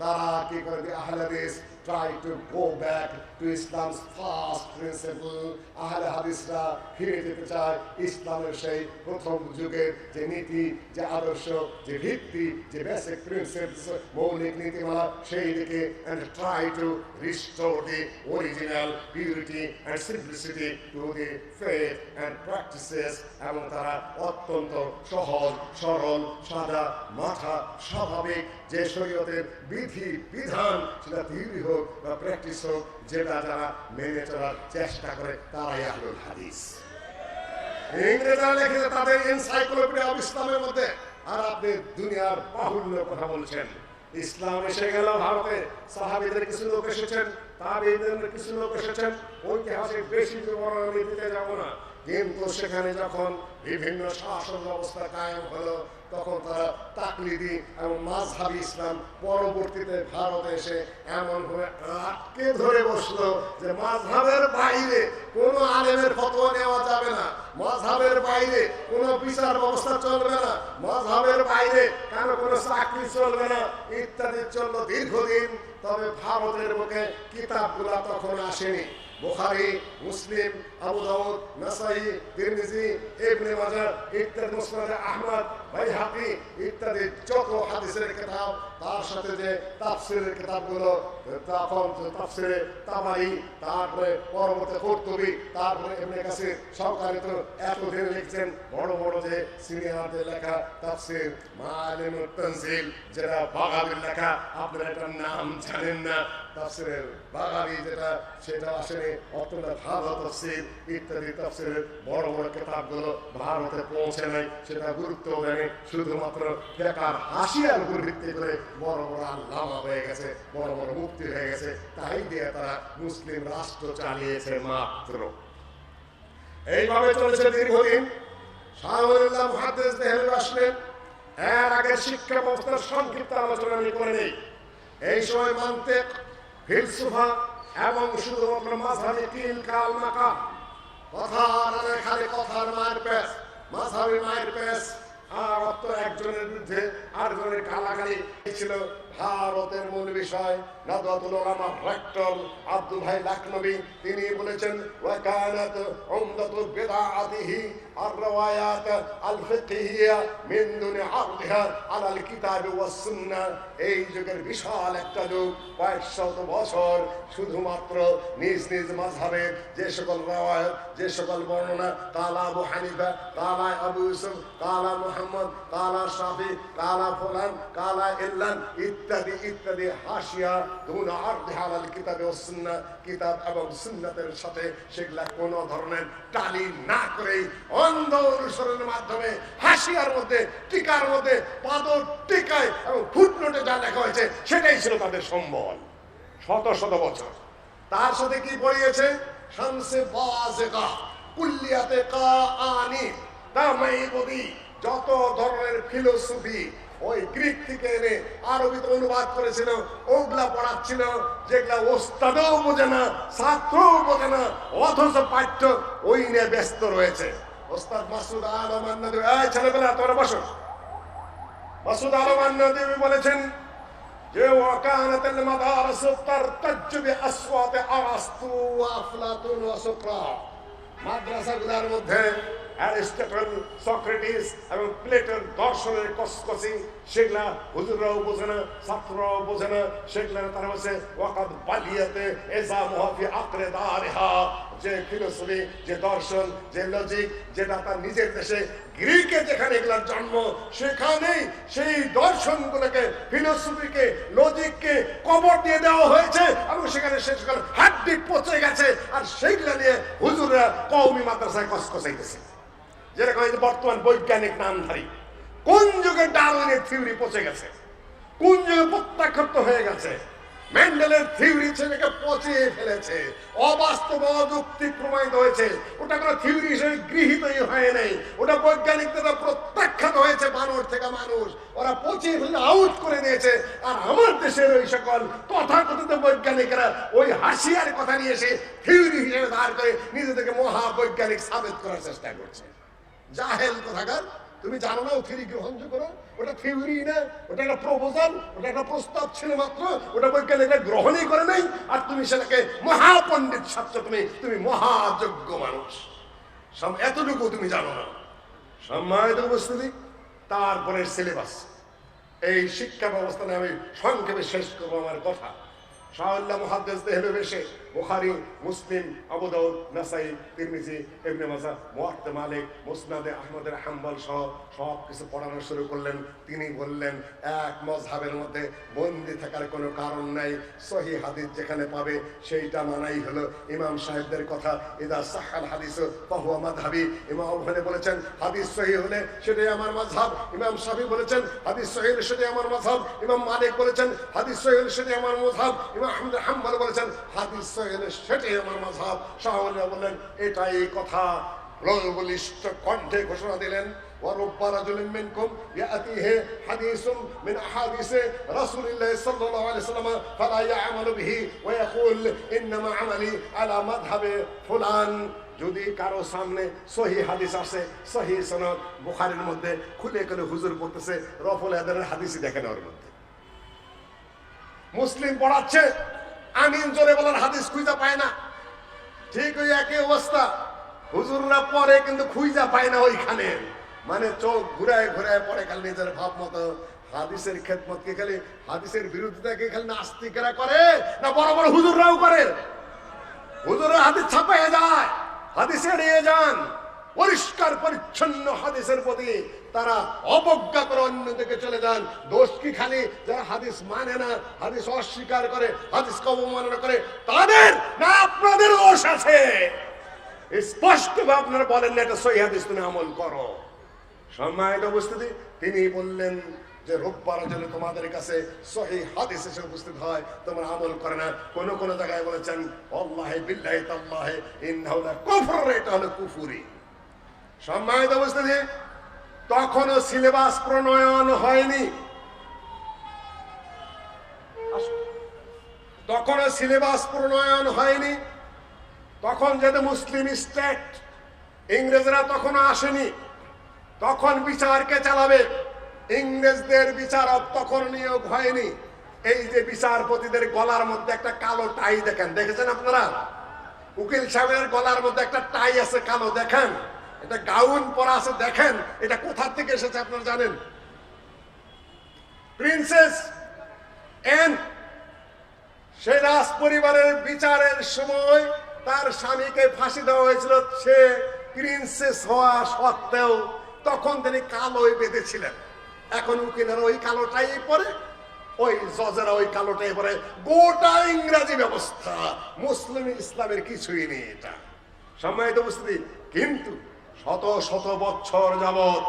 তারা কি করে? আহলে হাদিস try to go back to Islam's first principle. আহলে হাদিসরা ফিরে যেতে চায় ইসলামের সেই প্রথম যুগের যে নীতি, যে আদর্শ, যে ভিত্তি, যে বেসিক প্রিন্সিপলস, মৌলিক নীতিমালা, সেই দিকে, and try to restore the original purity and simplicity to the faith and practices. এবং তারা অত্যন্ত সহজ সরল সাদা মাথা স্বাভাবিক যে শরীয়তের বিধি বিধান, সেটা থিওরি হোক বা প্র্যাকটিস হোক, যেটা যারা মেনে চলার চেষ্টা করে তারাই আহলুল হাদিস। ইংরেজরা লিখেছে তাদের এনসাইক্লোপিডিয়া অফ ইসলামের মধ্যে। আর আপনি দুনিয়ার বাহুল্য কথা বলছেন। ইসলাম এসে গেল ভারতে, সাহাবীদের কিছু লোক এসেছেন, তাবেঈদের কিছু লোক এসেছেন, ঐতিহাসিক বেশি বিবরণ আমি দিতে যাব না। কিন্তু সেখানে যখন বিভিন্ন শাসন ব্যবস্থা কায়েম হলো, তখন তারা তাকলিদি এবং মাযহাবী ইসলাম পরবর্তীতে ভারতে এসে এমন ভাবে আটকে ধরে বসলো যে মাযহাবের বাইরে কোনো আলেমের ফতোয়া নেওয়া যাবে না, মাযহাবের বাইরে কোনো বিচার ব্যবস্থা চলবে না, মাযহাবের বাইরে কেন কোনো চাকরি চলবে না, ইত্যাদি চললো দীর্ঘদিন। তবে ভারতের বুকে কিতাবগুলা তখন আসেনি। বুখারী, মুসলিম, আবু দাউদ, নাসাই, তিরমিজি, ইবনে মাজাহ ইত্যাদি, মুসনাদ আহমদ, বাইহাকি ইত্যাদি যত হাদিসের কিতাব, তার সাথে যে তাফসীরের কিতাবগুলো, তাফসীরে তাবারি, তারপরে পরবর্তী কুরতুবী, তারপরে ইবনে কাসির, শাওকানি তো এতদিন লিখছেন। বড় বড় যে সিনিয়রদের লেখা তাফসীর মাআলিমুত তানজিল, যেটা বাগাবীর লেখা, আপনারা এটার নাম জানেন না। তাফসীরের বাগাবী যেটা, সেটা আসলে অত্যন্ত ভালো তাফসীর। ইত্যাদি তাফসীরের বড় বড় কিতাবগুলো ভারতে পৌঁছে নাই, সেটা গুরুত্ব দেয়নি। শুধুমাত্র বেকার হাসিয়ার উপর ভিত্তি করে বড় বড় আল্লামা হয়ে গেছে, বড় বড় মুফতি হয়ে গেছে, তাই দিয়ে তারা মুসলিম রাষ্ট্র চালিয়েছে মাত্র। এইভাবে চলেছে দীর্ঘদিন। শাহ ওয়ালিউল্লাহ মুহাদ্দিস দেহলভী আসলেন, এর আগে শিক্ষা ব্যবস্থার সংক্ষিপ্ত আলোচনা আমি করে নেই। এই সময় মানতিক, ফিলসফা এবং শুধুমাত্র মাযহাবি কিল কাল মাকাম, কথার খালি কথার মায়ের পেশ, মাযহাবি মায়ের পেশ, আর অত একজনের বিরুদ্ধে আরেকজনের গালাগালি ছিল। ভারতের মূল বিষয় নাদওয়াতুল উলামা রেক্টর আব্দুল ভাই লাখনবী তিনি বলেছেন ওয়াকানাত উমদাতু বিদআতিহি আর-রাওয়ায়াত আল-ফিকহিয়া মিন দুনি আরদিহা আলাল কিতাব ওয়াস সুন্নাহ। এই যুগের বিশাল একটা যুগ, কয়েক শত বছর শুধুমাত্র নিজ নিজ মাযহাবের যে সকল রাওয়ায়াত, যে সকল বর্ণনা, কালা আবু হানিফা, কালা আবু ইউসুফ, কালা মুহাম্মদ, কালা শাফি, কালা ফুলান, কালা ইল্লান ইত্যাদি ইত্যাদি হাসিয়া দুন আরদিহা আলাল কিতাব ওয়াস সুন্নাহ, কিতাব এবং সুন্নাতের সাথে সেগুলা কোনো ধরনের টালি না করে অন্ধ অনুসরণের মাধ্যমে হাসিয়ার মধ্যে, টিকার মধ্যে, পাদর টিকায় এবং ফুটনোটে যা লেখা হয়েছে সেটাই ছিল তাদের সম্বল শত শত বছর। তার সাথে কি পড়িয়েছে? শামসে বাযিগা, কুল্লিয়াতে কাআনি, তামাইবুদি, যত ধরনের ফিলোসফি ওই গ্রিক থেকে এনে আরবিতে অনুবাদ করেছিল, ওগুলা পড়াচ্ছিল, যেগুলা ওস্তাদও বোঝে না, ছাত্রও বোঝে না, অথচ পাঠ্য ওই নিয়ে ব্যস্ত রয়েছে। ওস্তাদ মাসুদ আলম আন্নাদী, এই ছেলেবেলা তোরা বসো। মাসুদ আলম আন্নাদী বলেছেন যে ওয়াকানাতুল মাদারিস তারতাজ্জু বিআসওয়াতি আরাস্তু ওয়া আফলাতুন ওয়া সুকরাত, মাদ্রাসাগুলোর মধ্যে অ্যারিস্টটল, সক্রেটিস এবং প্লেটোর দর্শনের কসকসি সেগুলা হুজুররাও বোঝে না, ছাত্ররাও বোঝে না। সেগুলা তারা বলছে ওয়াকাদ বালিয়াতে এজামুহা ফি আকরিদারিহা, যে ফিলোসফি, যে দর্শন, যে লজিক, যেটা তার নিজের দেশে গ্রিকে যেখানে এগুলার জন্ম, সেখানেই সেই দর্শনগুলোকে, ফিলোসফিকে, লজিককে কবর দিয়ে দেওয়া হয়েছে এবং সেখানে সে সকল হাড্ডি পচে গেছে। আর সেইগুলা নিয়ে হুজুররা কওমি মাদ্রাসায় কসকসাইতেছে। যেরকম এই যে বর্তমান বৈজ্ঞানিক নামধারী, কোন যুগে ডারউইনের থিওরি পচে গেছে, কোন যুগে প্রত্যাখ্যাত হয়ে গেছে। মেন্ডেলের থিওরি ছেলেকে পচিয়ে ফেলেছে, অবাস্তব, অযৌক্তিক প্রমাণিত হয়েছে। ওটা কোনো থিওরি হিসেবে গৃহীতই হয় নাই, ওটা বৈজ্ঞানিক দ্বারা প্রত্যাখ্যাত হয়েছে। মানুষ থেকে মানুষ ওরা পচিয়ে ফেলে আউট করে দিয়েছে। আর আমার দেশের ওই সকল তথাকথিত বৈজ্ঞানিকরা ওই হাসিয়ার কথা নিয়ে এসে থিওরি হিসেবে ধার করে নিজেদেরকে মহাবৈজ্ঞানিক সাবেত করার চেষ্টা করছে। জাহেল কোথাকার, তুমি জানো না ও থিওরি গ্রহণযোগ্য না, ওটা থিওরি না, ওটা একটা প্রপোজাল, ওটা একটা প্রস্তাব ছিল মাত্র, ওটা বৈজ্ঞানিকরা গ্রহণই করে নাই। আর তুমি সেটাকে মহাপণ্ডিত ছাত্র, তুমি মহাযোগ্য মানুষ, এতটুকু তুমি জানো না। সম্মানিত উপস্থিতি, তারপরে সিলেবাস, এই শিক্ষা ব্যবস্থা নিয়ে আমি সংক্ষেপে শেষ করবো আমার কথা। শাহ মুহাদ্দিস দেহলভী শেখ বুখারী, মুসলিম, আবু দাউদ, নাসাই, তিরমিজি, ইবনে মাজাহ, মুওয়াত্তা মালিক, মুসনাদে আহমদের হাম্বল সহ সব কিছু পড়ানো শুরু করলেন। তিনি বললেন এক মযহাবের মধ্যে বন্দি থাকার কোনো কারণ নাই, সহিহ হাদিস যেখানে পাবে সেইটা মানাই হলো ইমাম সাহেবদের কথা। ইদা সাহাল হাদিস ফাহুয়া মাযহাবি, ইমাম আবু হানিফা বলেছেন হাদিস সহিহ হলে সেটাই আমার মাযহাব, ইমাম শাফি বলেছেন হাদিস সহিহ হলে সেটাই আমার মাযহাব, ইমাম মালিক বলেছেন হাদিস সহিহ হলে সেটাই আমার মাযহাব, ইমাম আহমদ হাম্বল বলেছেন হাদিস সহিহ হলে সেটাই আমার মাযহাব। শাহ ওয়ালি বললেন এটাই কথা, বলিষ্ঠ কণ্ঠে ঘোষণা দিলেন। ورب رجل منكم يأتيه حديث من أحاديث رسول الله صلى الله عليه وسلم فلا يعمل به ويقول إنما عملي على مذهب فلان। যদি কারো সামনে সহিহ হাদিস আসে, সহিহ সনদ, বুখারীর মধ্যে খুলে খুলে হুজুর পড়তেছে, রফুল আদানের হাদিসই দেখেন ওর মধ্যে। মুসলিম পড়াচ্ছে, আমিন জোরে বলার হাদিস খুঁজে পায় না। ঠিক ওই একই অবস্থা, হুজুররা পড়ে কিন্তু খুঁজে পায় না ওইখানে। মানে চোখ ঘুরায় ঘুরায় পড়ে, খালি নিজের ভাব মতো। হাদিসের খেদমতকে খালি, হাদিসের বিরোধিতাকে খালি নাস্তিকেরা করে না বড় বড় হুজুররাও করে? হুজুররা হাদিস ছাপাইয়া যায়, হাদিসে নিয়ে যান, পরিষ্কার পরিচ্ছন্ন হাদিসের প্রতি তারা অবজ্ঞা করে অন্যদিকে চলে যান। দোষ কি খালি যারা হাদিস মানে না, হাদিস অস্বীকার করে, হাদিসকে অবমাননা করে তাদের, না আপনাদের দোষ আছে? স্পষ্ট ভাবে আপনারা বলেন না এটা সহিহ হাদিস, তুমি আমল করো। সম্মানিত উপস্থিতি, তিনি বললেন যে রোববার যদি তোমাদের কাছে সহিহ হাদিস এসে উপস্থিত হয় তোমরা আমল করে না। কোন কোন জায়গায় বলেছেন আল্লাহি বিল্লাহি তাল্লাহি ইন্নাহু লাকুফর, এটা হলো কুফরি। সম্মানিত উপস্থিতি, তখনও সিলেবাস প্রণয়ন হয়নি, তখনও সিলেবাস প্রণয়ন হয়নি। তখন যেহেতু মুসলিম স্টেট, ইংরেজরা তখনও আসেনি, তখন বিচারকে চালাবে, ইংরেজদের বিচারক তখন নিয়োগ হয়নি। এই যে বিচারপতিদের গলার মধ্যে একটা কালো টাই দেখেন, দেখেছেন আপনারা? উকিল সাহেবের গলার মধ্যে একটা টাই আছে কালো, দেখেন, এটা গাউন পরা আছে, দেখেন এটা কোথা থেকে এসেছে আপনারা জানেন? প্রিন্সেস এন, সে রাজ পরিবারের বিচারের সময় তার স্বামীকে ফাঁসি দেওয়া হয়েছিল, সে প্রিন্সেস হওয়া সত্ত্বেও তখন তিনি কালোই বেঁধেছিলেন। এখন উকিলেরা ওই কালোটাই পরে, ওই জজেরা ওই কালোটাই পরে। গোটা ইংরেজি ব্যবস্থা, মুসলিম ইসলামের কিছুই নেই এটা, সম্মানিত উপস্থিতি। কিন্তু শত শত বছর যাবৎ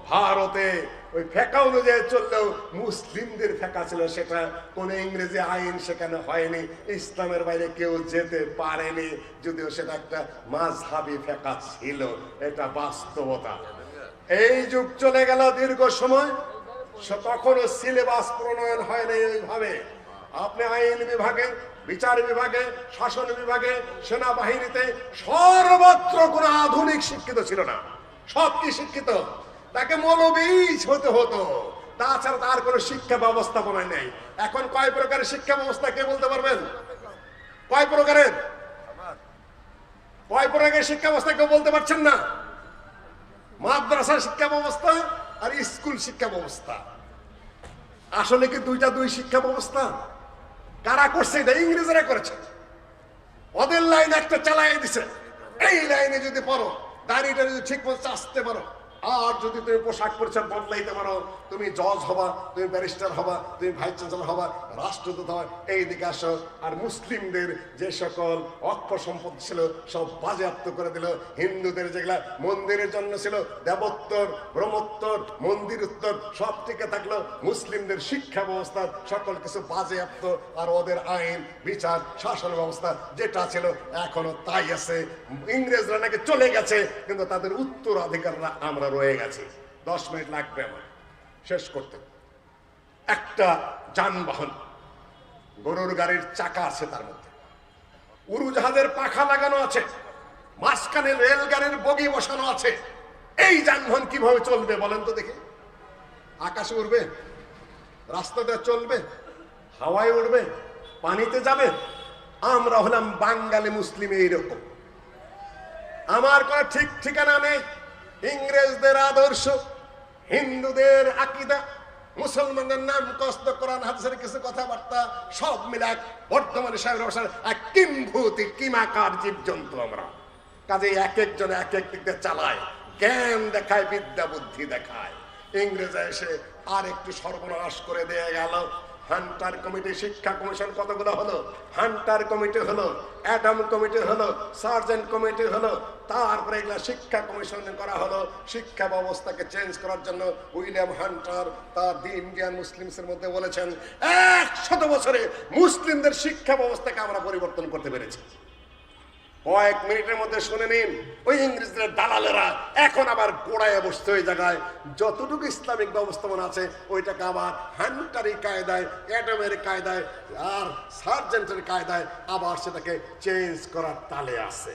ভারতে ওই ফেকা অনুযায়ী চললেও মুসলিমদের ফেকা ছিল, সেটা কোন ইংরেজি আইন সেখানে হয়নি, ইসলামের বাইরে কেউ যেতে পারেনি, যদিও সেটা একটা মাযহাবি ফেকা ছিল, এটা বাস্তবতা। এই যুগ চলে গেল দীর্ঘ সময়, তখনও সিলেবাস প্রণয়ন হয় নাই ওইভাবে। আপনি আইন বিভাগে, বিচার বিভাগে, শাসন বিভাগে, সেনাবাহিনীতে সর্বত্র কোন আধুনিক শিক্ষিত ছিল না। সব কি শিক্ষিত? তাকে মৌলবী হতে হতো, তাছাড়া তার কোনো শিক্ষা ব্যবস্থাপনা নেই। এখন কয় প্রকারের শিক্ষা ব্যবস্থা কে বলতে পারবেন? কয় প্রকারের? কয় প্রকারের শিক্ষা ব্যবস্থা কেউ বলতে পারছেন না? মাদ্রাসা শিক্ষা ব্যবস্থা আর স্কুল শিক্ষা ব্যবস্থা। আসলে কি দুইটা দুই শিক্ষা ব্যবস্থা? কারা করছে এটা? ইংরেজরা করেছে। ওদের লাইন একটা চালাই দিছে, এই লাইনে যদি পড়ো, দাড়িটা যদি ঠিক মতো আসতে পারো, আর যদি তুমি পোশাক পরিচ্ছদ বদলাইতে পারো, তুমি জজ হবা, তুমি ব্যারিস্টার হবা, তুমি ভাইস চ্যান্সেলর হবা, রাষ্ট্রদূত হবা, এই দিকে আসো। আর মুসলিমদের যে সকল অক্ষ সম্পদ ছিল সব বাজেয়াপ্ত করে দিল। হিন্দুদের যেগুলা মন্দিরের জন্য ছিল, দেবোত্তর, ব্রহ্মোত্তর, মন্দির উত্তর সব টিকে থাকলো। মুসলিমদের শিক্ষা ব্যবস্থার সকল কিছু বাজেয়াপ্ত, আর ওদের আইন, বিচার, শাসন ব্যবস্থা যেটা ছিল এখনো তাই আছে। ইংরেজরা নাকি চলে গেছে, কিন্তু তাদের উত্তরাধিকাররা আমরা রয়ে গেছে। 10 মিনিট লাগবে আমার শেষ করতে। একটা যানবাহন, গরুর গাড়ির চাকা আছে, তার মধ্যে উড়োজাহাজের পাখা লাগানো আছে, মাঝখানে রেলগাড়ির বগি বসানো আছে। এই যানবাহন কিভাবে চলবে বলেন তো দেখি? আকাশে উড়বে, রাস্তাতে চলবে, হাওয়ায় উড়বে, পানিতে যাবে? আমরা হলাম বাঙালি মুসলিম এইরকম, আমার কোনো ঠিক ঠিকানা নেই। ইংরেজদের আদর্শ, হিন্দুদের আকীদা, মুসলমানদের নাম কষ্ট, কোরআন হাদিসের কিছু কথাবার্তা সব মিলে এক বর্তমানে সাহেবের ভাষার এক কিম্ভূতি কিমাকার জীবজন্তু আমরা। কাজে এক একজন এক এক দিক দিয়ে চালায়, জ্ঞান দেখায়, বিদ্যা বুদ্ধি দেখায়। ইংরেজরা এসে আর একটু সর্বনাশ করে দিয়ে গেল। হান্টার কমিটি, শিক্ষা কমিশন কতগুলো হলো, হান্টার কমিটি হলো, অ্যাডাম কমিটি হলো, সার্জেন্ট কমিটি হলো, তারপরে এগুলা শিক্ষা কমিশন করা হলো শিক্ষা ব্যবস্থাকে চেঞ্জ করার জন্য। উইলিয়াম হান্টার তার দি ইন্ডিয়ান মুসলিমসের মধ্যে বলেছেন 100 বছরে মুসলিমদের শিক্ষা ব্যবস্থাকে আমরা পরিবর্তন করতে পেরেছি। কয়েক মিনিটের মধ্যে শুনে নিন, ওই ইংরেজদের দালালেরা এখন আবার গোড়ায় বসছে ওই জায়গায়। যতটুকু ইসলামিক ব্যবস্থাপনা আছে ওইটাকে আবার হান্টারি কায়দায়, অ্যাডামের কায়দায় আর সার্জেন্টের কায়দায় আবার সেটাকে চেঞ্জ করার তালে আছে।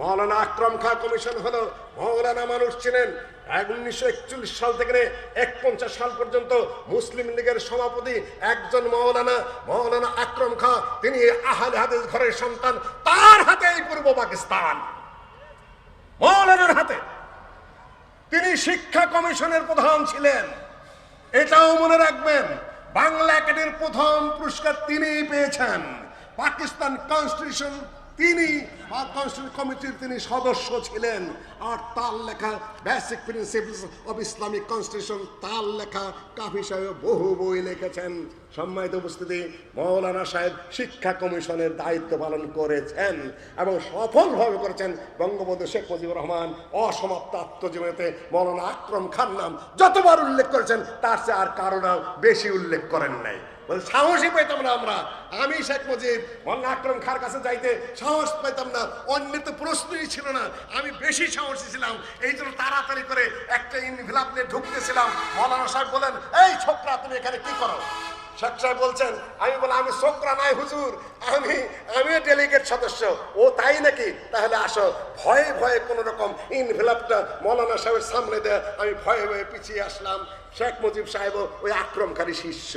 মৌলানা আকরম খাঁ কমিশন হলো, মৌলানা মানুষ ছিলেন 1941 সাল থেকে 1951 সাল পর্যন্ত মুসলিম লীগের সভাপতি একজন মৌলানা, মৌলানা আকরম খাঁ। তিনি আহলে হাদিস ঘরের সন্তান, তার হাতে এই পূর্ব পাকিস্তান, মৌলানার হাতে। তিনি শিক্ষা কমিশনের প্রধান ছিলেন, এটাও মনে রাখবেন। বাংলা একাডেমির প্রথম পুরস্কার তিনিই পেয়েছেন। পাকিস্তান কনস্টিটিউশন তিনি কনস্টিটিউশন কমিটির তিনি সদস্য ছিলেন। আর তার লেখা basic principles of Islamic constitution, তার লেখা কাফি সাহেব বহু বই লিখেছেন। সম্মানিত উপস্থিতি, মৌলানা সাহেব শিক্ষা কমিশনের দায়িত্ব পালন করেছেন এবং সফলভাবে করেছেন। বঙ্গবন্ধু শেখ মুজিবুর রহমান অসমাপ্ত আত্মজীবনীতে মৌলানা আকরম খান নাম যতবার উল্লেখ করেছেন তার চেয়ে আর কারো নাম বেশি উল্লেখ করেন নাই। বলে সাহসই পাইতাম না আমরা। আমি শেখ মুজিব মোল্লা আকরম খাঁর কাছে যাইতে সাহস পাইতাম না, অন্যের তো প্রশ্নই ছিল না, আমি বেশি সাহসী ছিলাম। এই জন্য তাড়াতাড়ি করে একটা ইনভেলাপ নিয়ে ঢুকতেছিলাম। মৌলানা সাহেব বলেন, এই ছোকরা তুমি এখানে কি করো? শেখ সাহেব বলছেন, আমি বললাম আমি ছোকরা নাই হুজুর, আমি ডেলিগেট সদস্য। ও তাই নাকি? তাহলে আসো। ভয়ে ভয়ে কোন রকম ইনভেলাপটা মৌলানা সাহেবের সামনে দেয়, আমি ভয়ে ভয়ে পিছিয়ে আসলাম। শেখ মুজিব সাহেব ওই আক্রমণকারী শিষ্য।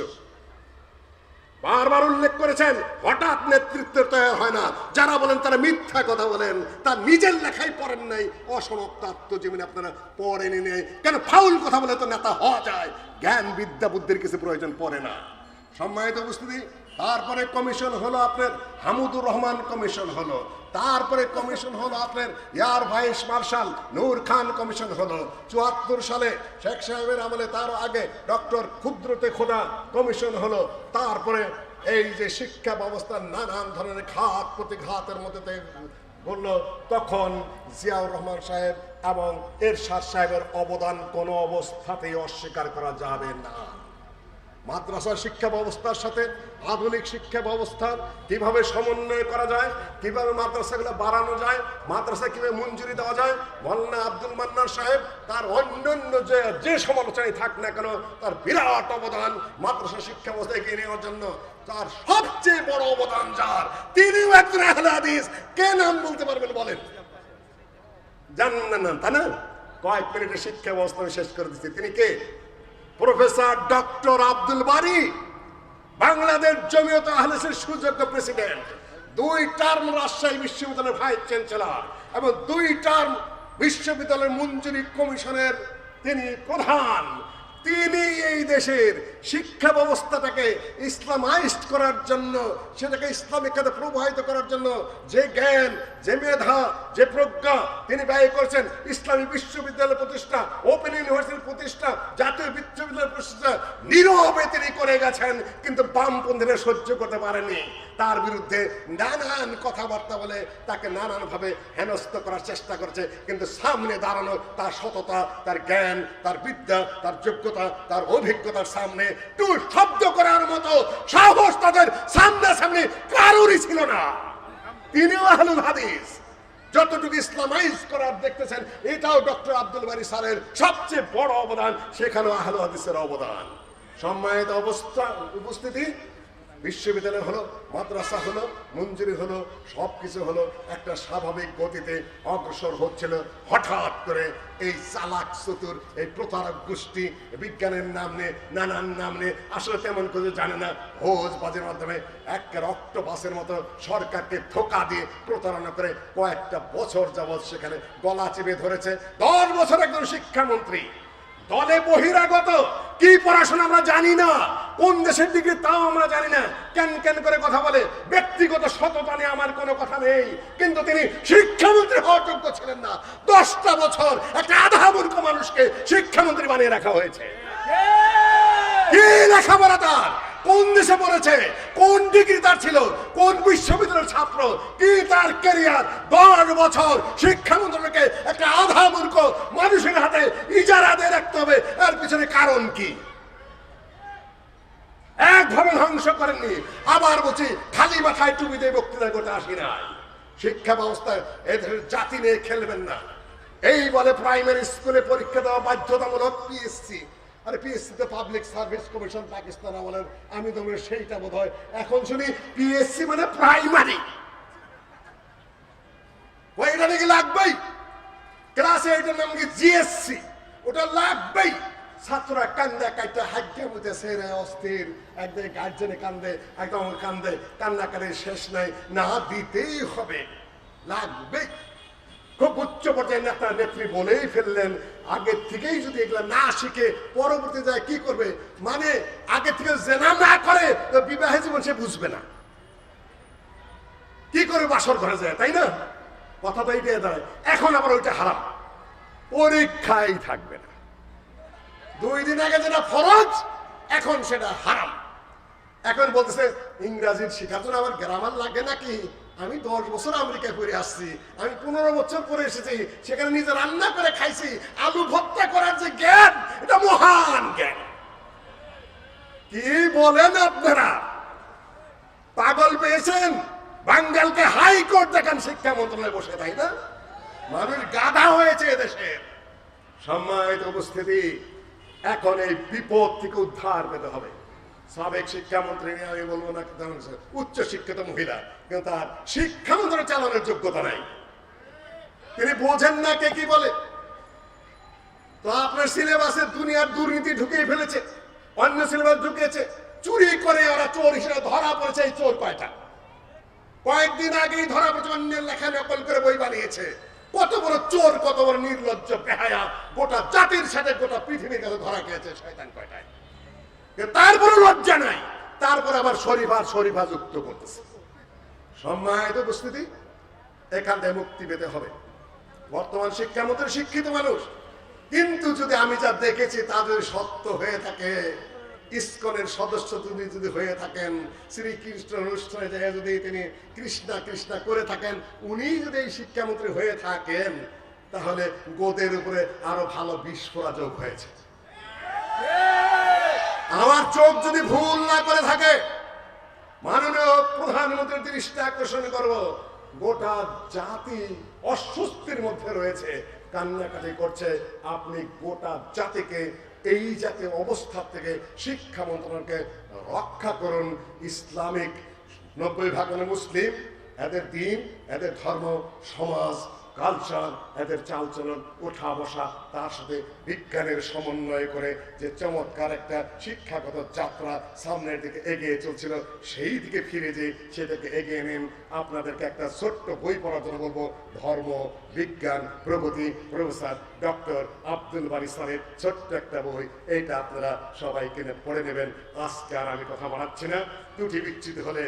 বারবার উল্লেখ করেছেন, হঠাৎ নেতৃত্ব তৈরি হয় না। যারা বলেন তারা মিথ্যা কথা বলেন, তার নিজের লেখাই পড়েন নাই, অসমাপ্ত আত্মজীবনী আপনারা পড়েনি নেই। কেন ফাউল কথা বলে তো নেতা হওয়া যায়, জ্ঞান বিদ্যা বুদ্ধির কিছু প্রয়োজন পড়ে না। সম্মানিত উপস্থিতি, তারপরে কমিশন হলো আপনার হামুদুর রহমান কমিশন হলো, তারপরে কমিশন হলো আপনার এয়ার ভাইস মার্শাল নূর খান কমিশন হলো ৭৪ সালে শেখ সাহেবের আমলে। তার আগে ডক্টর ক্ষুদ্রতে খোদা কমিশন হলো। তারপরে এই যে শিক্ষা ব্যবস্থার নানান ধরনের ঘাত প্রতিঘাতের মধ্যে বললো, তখন জিয়াউর রহমান সাহেব এবং এরশাদ সাহেবের অবদান কোনো অবস্থাতেই অস্বীকার করা যাবে না। মাদ্রাসা শিক্ষা ব্যবস্থার সাথে আধুনিক শিক্ষা ব্যবস্থা কিভাবে সমন্বয় করা যায়, কিভাবে মাদ্রাসাগুলো বাড়ানো যায়, মাদ্রাসা কিভাবে মঞ্জুরি দেওয়া যায়, মওলানা আব্দুল মান্নান সাহেব তার অন্যান্য যে সমালোচনায় থাক না কেন, তার বিরাট অবদান মাদ্রাসা শিক্ষা ব্যবস্থা এগিয়ে নেওয়ার জন্য। তার সবচেয়ে বড় অবদান যার, তিনিও একজন আহলে হাদিস। কে নাম বলতে পারবেন বলেন? জানেন না তা না? কয়েক মিনিটে শিক্ষা ব্যবস্থা শেষ করে দিচ্ছি। তিনি কে? প্রফেসর ডক্টর আব্দুল বারী, বাংলাদেশ জমিয়তে আহলে হাদিসের সুযোগ্য প্রেসিডেন্ট, 2 টার্ম রাজশাহী বিশ্ববিদ্যালয়ের ভাইস চ্যান্সেলর এবং 2 টার্ম বিশ্ববিদ্যালয়ের মঞ্জুরি কমিশনের তিনি প্রধান। তিনি এই দেশের শিক্ষা ব্যবস্থাটাকে ইসলামাইজড করার জন্য, সেটাকে ইসলামিক খাতে প্রবাহিত করার জন্য যে জ্ঞান, যে মেধা, যে প্রজ্ঞা তিনি ব্যয় করেছেন, ইসলামী বিশ্ববিদ্যালয় প্রতিষ্ঠা, ওপেন ইউনিভার্সিটি প্রতিষ্ঠা, জাতীয় বিশ্ববিদ্যালয় প্রতিষ্ঠা নীরবে তিনি করে গেছেন। কিন্তু বামপন্থীরা সহ্য করতে পারেনি। তার বিরুদ্ধে নানান কথাবার্তা বলে তাকে নানানভাবে হেনস্থ করার চেষ্টা করেছে। কিন্তু সামনে দাঁড়ানো তার সততা, তার জ্ঞান, তার বিদ্যা, তার যোগ্যতা, তার অভিজ্ঞতার সামনে টু শব্দ করার মতো সাহস তাদের সামনাসামনি কারোরই ছিল না। তিনিও আহলুল হাদিস। যতটুকু ইসলামাইজ করার দেখতেছেন, এটাও ডক্টর আব্দুল বারী স্যারের সবচেয়ে বড় অবদান, সেখানেও আহলুল হাদিসের অবদান। সম্মানিত উপস্থিতি, বিশ্ববিদ্যালয় হলো, মাদ্রাসা হলো, মঞ্জুরি হলো, সবকিছু হলো, একটা স্বাভাবিক গতিতে অগ্রসর হচ্ছিল। হঠাৎ করে এই চালাক চতুর এই প্রতারক গোষ্ঠী বিজ্ঞানের নামে, নানান নামে, আসলে তেমন কিছু জানে না, হোজবাজের মাধ্যমে একটা অক্টোপাসের মতো সরকারকে ধোঁকা দিয়ে প্রতারণা করে কয়েকটা বছর যাবৎ সেখানে গলা চেপে ধরেছে। 10 বছর একজন শিক্ষামন্ত্রী, দলে বহিরাগত, কি পড়াশোনা আমরা জানি না, কোন দেশের ডিগ্রি তাও আমরা জানি না, কেন কেন করে কথা বলে, ব্যক্তিগত সততা নিয়ে আমার কোনো কথা নেই, কিন্তু তিনি শিক্ষামন্ত্রী হওয়ার যোগ্য ছিলেন না। 10টা বছর একটা আধা মূর্খ মানুষকে শিক্ষামন্ত্রী বানিয়ে রাখা হয়েছে। কি লেখাপড়া তার, কোন দেশে পড়েছে, কোন ডিগ্রি তার ছিল, কোন বিশ্ববিদ্যালয়ের ছাত্র, কি তার ক্যারিয়ার। 10 বছর শিক্ষামন্ত্রীকে একটা আধা মূর্খ মানুষের হাতে ইজারা দিয়ে রাখতে হবে, এর পিছনে কারণ কি? একভাবে ধ্বংস করেননি। আবার বলছি, খালি মাথায় টুপি দিয়ে বক্তৃতা করতে আসি নাই। শিক্ষা ব্যবস্থায় এদের জাতি নিয়ে খেলবেন না। এই বলে প্রাইমারি স্কুলে পরীক্ষা দেওয়া বাধ্যতামূলক পিএসসি। আরে পিএসসি তে পাবলিক সার্ভিস কমিশন পাকিস্তান বলেন, আমি তো সেইটা বোধ হয় এখন শুনি পিএসসি মানে প্রাইমারি। ওইটা নাকি লাগবেই। ক্লাস 8-এর নাম কি জিএসসি, ওটা লাগবেই। ছাত্ররা কান্দা কাইটা হাইটা বুঝেছে রে অস্থির, একদিকে গার্জেনে কান্দে, একদম কান্দে, কান্নাকারের শেষ নাই, না দিতেই হবে, লাগবেই। খুব উচ্চ পর্যায়ে নেতা নেত্রী বলেই ফেললেন, আগে থেকেই যদি এগুলো না শিখে পরবর্তী যায় কি করবে, মানে আগে থেকে জেনা না করে বিবাহে জীবন সে বুঝবে না, কি করে বাসর ঘরে যায়, তাই না? কথা তো এইটাই দাঁড়ায়। এখন আবার ওইটা হারাম, পরীক্ষাই থাকবে না। 2 দিন আগে যেটা ফরজ, এখন সেটা হারাম। এখন বলতেছে ইংরাজির শিখার জন্য আমার গ্রামার লাগে নাকি? আমি 10 বছর আমেরিকায় পড়ে আসছি, আমি 15 বছর পরে এসেছি, সেখানে নিজে রান্না করে খাইছি। আলু ভর্তা করার যে জ্ঞান, এটা মহান জ্ঞান। কি বলেন আপনারা? পাগল পেয়েছেন? বাঙ্গালকে হাইকোর্ট দেখান শিক্ষা মন্ত্রণালয়ে বসে, তাই না? মানুষ গাধা হয়েছে এদেশের। সম্মানিত উপস্থিতি, এখন এই বিপদ থেকে উদ্ধার পেতে হবে। সাবেক শিক্ষামন্ত্রী নিয়ে আমি বলবো না, উচ্চ শিক্ষিত মহিলা, কিন্তু তার শিক্ষামন্ত্রী চালানোর যোগ্যতা নাই। তিনি বোঝেন না কে কি বলে। তো আপনার সিলেবাসে দুনিয়ার দুর্নীতি ঢুকিয়ে ফেলেছে, অন্য সিলেবাস ঢুকিয়েছে, চুরি করে ওরা চোর হিসেবে ধরা পড়েছে। এই চোর কয়টা? কয়েকদিন আগেই ধরা পড়েছে, অন্যের লেখা নকল করে বই বানিয়েছে। কত বড় চোর, কত বড় নির্লজ্জ বেহায়া, গোটা জাতির সাথে গোটা পৃথিবীর কাছে ধরা খেয়েছে শয়তান কয়টায়। তারপরে লজ্জা নাই, তারপরে আবার শরীফা যুক্ত করতেছে। সম্মানিত উপস্থিতি, এখান থেকে মুক্তি পেতে হবে। বর্তমান শিক্ষামন্ত্রী শিক্ষিত মানুষ, কিন্তু যদি আমি যা দেখেছি তা যদি সত্য হয়ে থাকে, ইসকনের সদস্য যদি হয়ে থাকেন, শ্রীকৃষ্ণ অনুষ্ঠানে যায় যদি তিনি কৃষ্ণা কৃষ্ণা করে থাকেন, উনি যদি এই শিক্ষামন্ত্রী হয়ে থাকেন, তাহলে গোদের উপরে আরো ভালো বিস্ফোরা যোগ হয়েছে। আমার চোখ যদি ভুল না করে থাকে, মাননীয় প্রধানমন্ত্রীর দৃষ্টি আকর্ষণ করব, গোটা জাতি অস্বস্তির মধ্যে রয়েছে, কান্নাকাটি করছে। আপনি গোটা জাতিকে এই জাতীয় অবস্থা থেকে শিক্ষা মন্ত্রণালয়কে রক্ষা করুন। ইসলামিক 90% মুসলিম, এদের দিন, এদের ধর্ম, সমাজ, কালচার, এদের চালচলন, ওঠা বসা, তার সাথে বিজ্ঞানের সমন্বয় করে যে চমৎকার একটা শিক্ষাগত যাত্রা সামনের দিকে এগিয়ে চলছিল, সেই দিকে ফিরে যে সেটাকে এগিয়ে নিন। আপনাদেরকে একটা ছোট্ট বই পড়ার জন্য বলবো, ধর্ম বিজ্ঞান প্রগতি, প্রফেসর ডক্টর আব্দুল বারী স্যারের ছোট্ট একটা বই। এইটা আপনারা সবাই কিনে পড়ে নেবেন। আজকে আর আমি কথা বাড়াচ্ছি না। ত্রুটি বিচ্যুতি হলে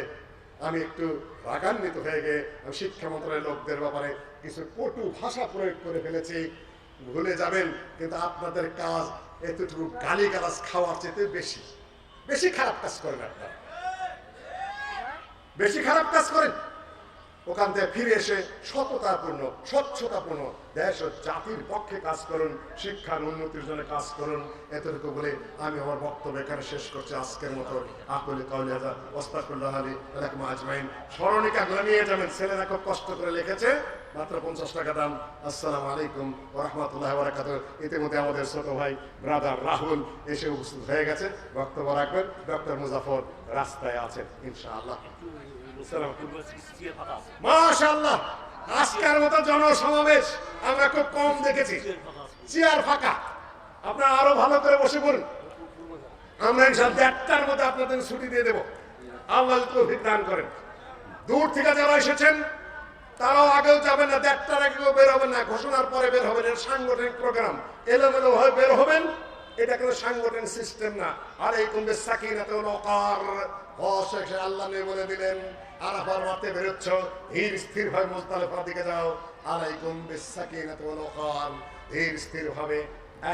আমি একটু রাগান্বিত হয়ে গিয়ে শিক্ষা মন্ত্রণালয়ের লোকদের ব্যাপারে কিছু কটু ভাষা প্রয়োগ করে ফেলেছি, ভুলে যাবেন। কিন্তু আপনাদের কাজ এতটুকু গালিগালাজ খাওয়ার চেয়ে বেশি বেশি খারাপ কাজ করেন। আপনারা বেশি খারাপ কাজ করেন। ওখান থেকে ফিরে এসে সততাপূর্ণ, স্বচ্ছতাপূর্ণ দেশ ও জাতির পক্ষে কাজ করুন, শিক্ষার উন্নতির জন্য কাজ করুন। এতটুকু বলে আমি আমার বক্তব্য এখানে শেষ করছি। আজকের মতো আকুলি কাউলি হাজার ওস্তাগফিরুল্লাহ আলী আলাইকুম আজমাইন। স্মরণিকাগুলো নিয়ে যাবেন, ছেলেরা খুব কষ্ট করে লিখেছে, মাত্র 50 টাকা দাম। আসসালামু আলাইকুম ওয়া রাহমাতুল্লাহি ওয়া বারাকাতুহু। ইতিমধ্যে আমাদের ছোট ভাই ব্রাদার রাহুল এসে উপস্থিত হয়ে গেছে, বক্তব্য রাখবেন। ডক্টর মুজাফর রাস্তায় আছেন ইনশাআল্লাহ। মাশাআল্লাহ, আজকের মতো জনসমাবেশ আমরা খুব কম দেখেছি। চেয়ার ফাঁকা, আপনারা আরো ভালো করে বসে পড়ুন। আমরা ইনশাআল্লাহ 1টার মধ্যে আপনাদের ছুটি দিয়ে দেব, আল্লাহ তৌফিক দান করেন। দূর থেকে যারা এসেছেন তারাও আগেও যাবেন না, 1টার আগেও বের হবেন না, ঘোষণার পরে বের হবেন। এটা সাংগঠনিক প্রোগ্রাম, এলোমেলো ভাবে বের হবেন, এটা কোনো সাংগঠনিক সিস্টেম না। আলাইকুম বিসাকিনাতি ওয়াল ওয়াকার। অশেষে আল্লাহ নবী বলে দিলেন, আরাফার মাঠে বেরোচ্ছ, ধীর স্থির ভাবে মুজদালিফার দিকে যাও। আলাইকুম বিসাকিনাতি ওয়াল ওয়াকার, ধীর স্থির ভাবে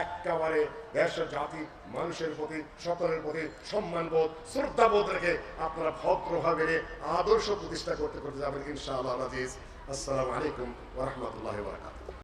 একেবারে দেশ জাতি মানুষের প্রতি, সকলের প্রতি সম্মানবোধ, শ্রদ্ধাবোধ রেখে আপনারা ভদ্রভাবে আদর্শ প্রতিষ্ঠা করতে করতে যাবেন ইনশাআল্লাহ আজিজ। আসসালামু আলাইকুম ওয়া রাহমাতুল্লাহি ওয়া বারাকাতুহু।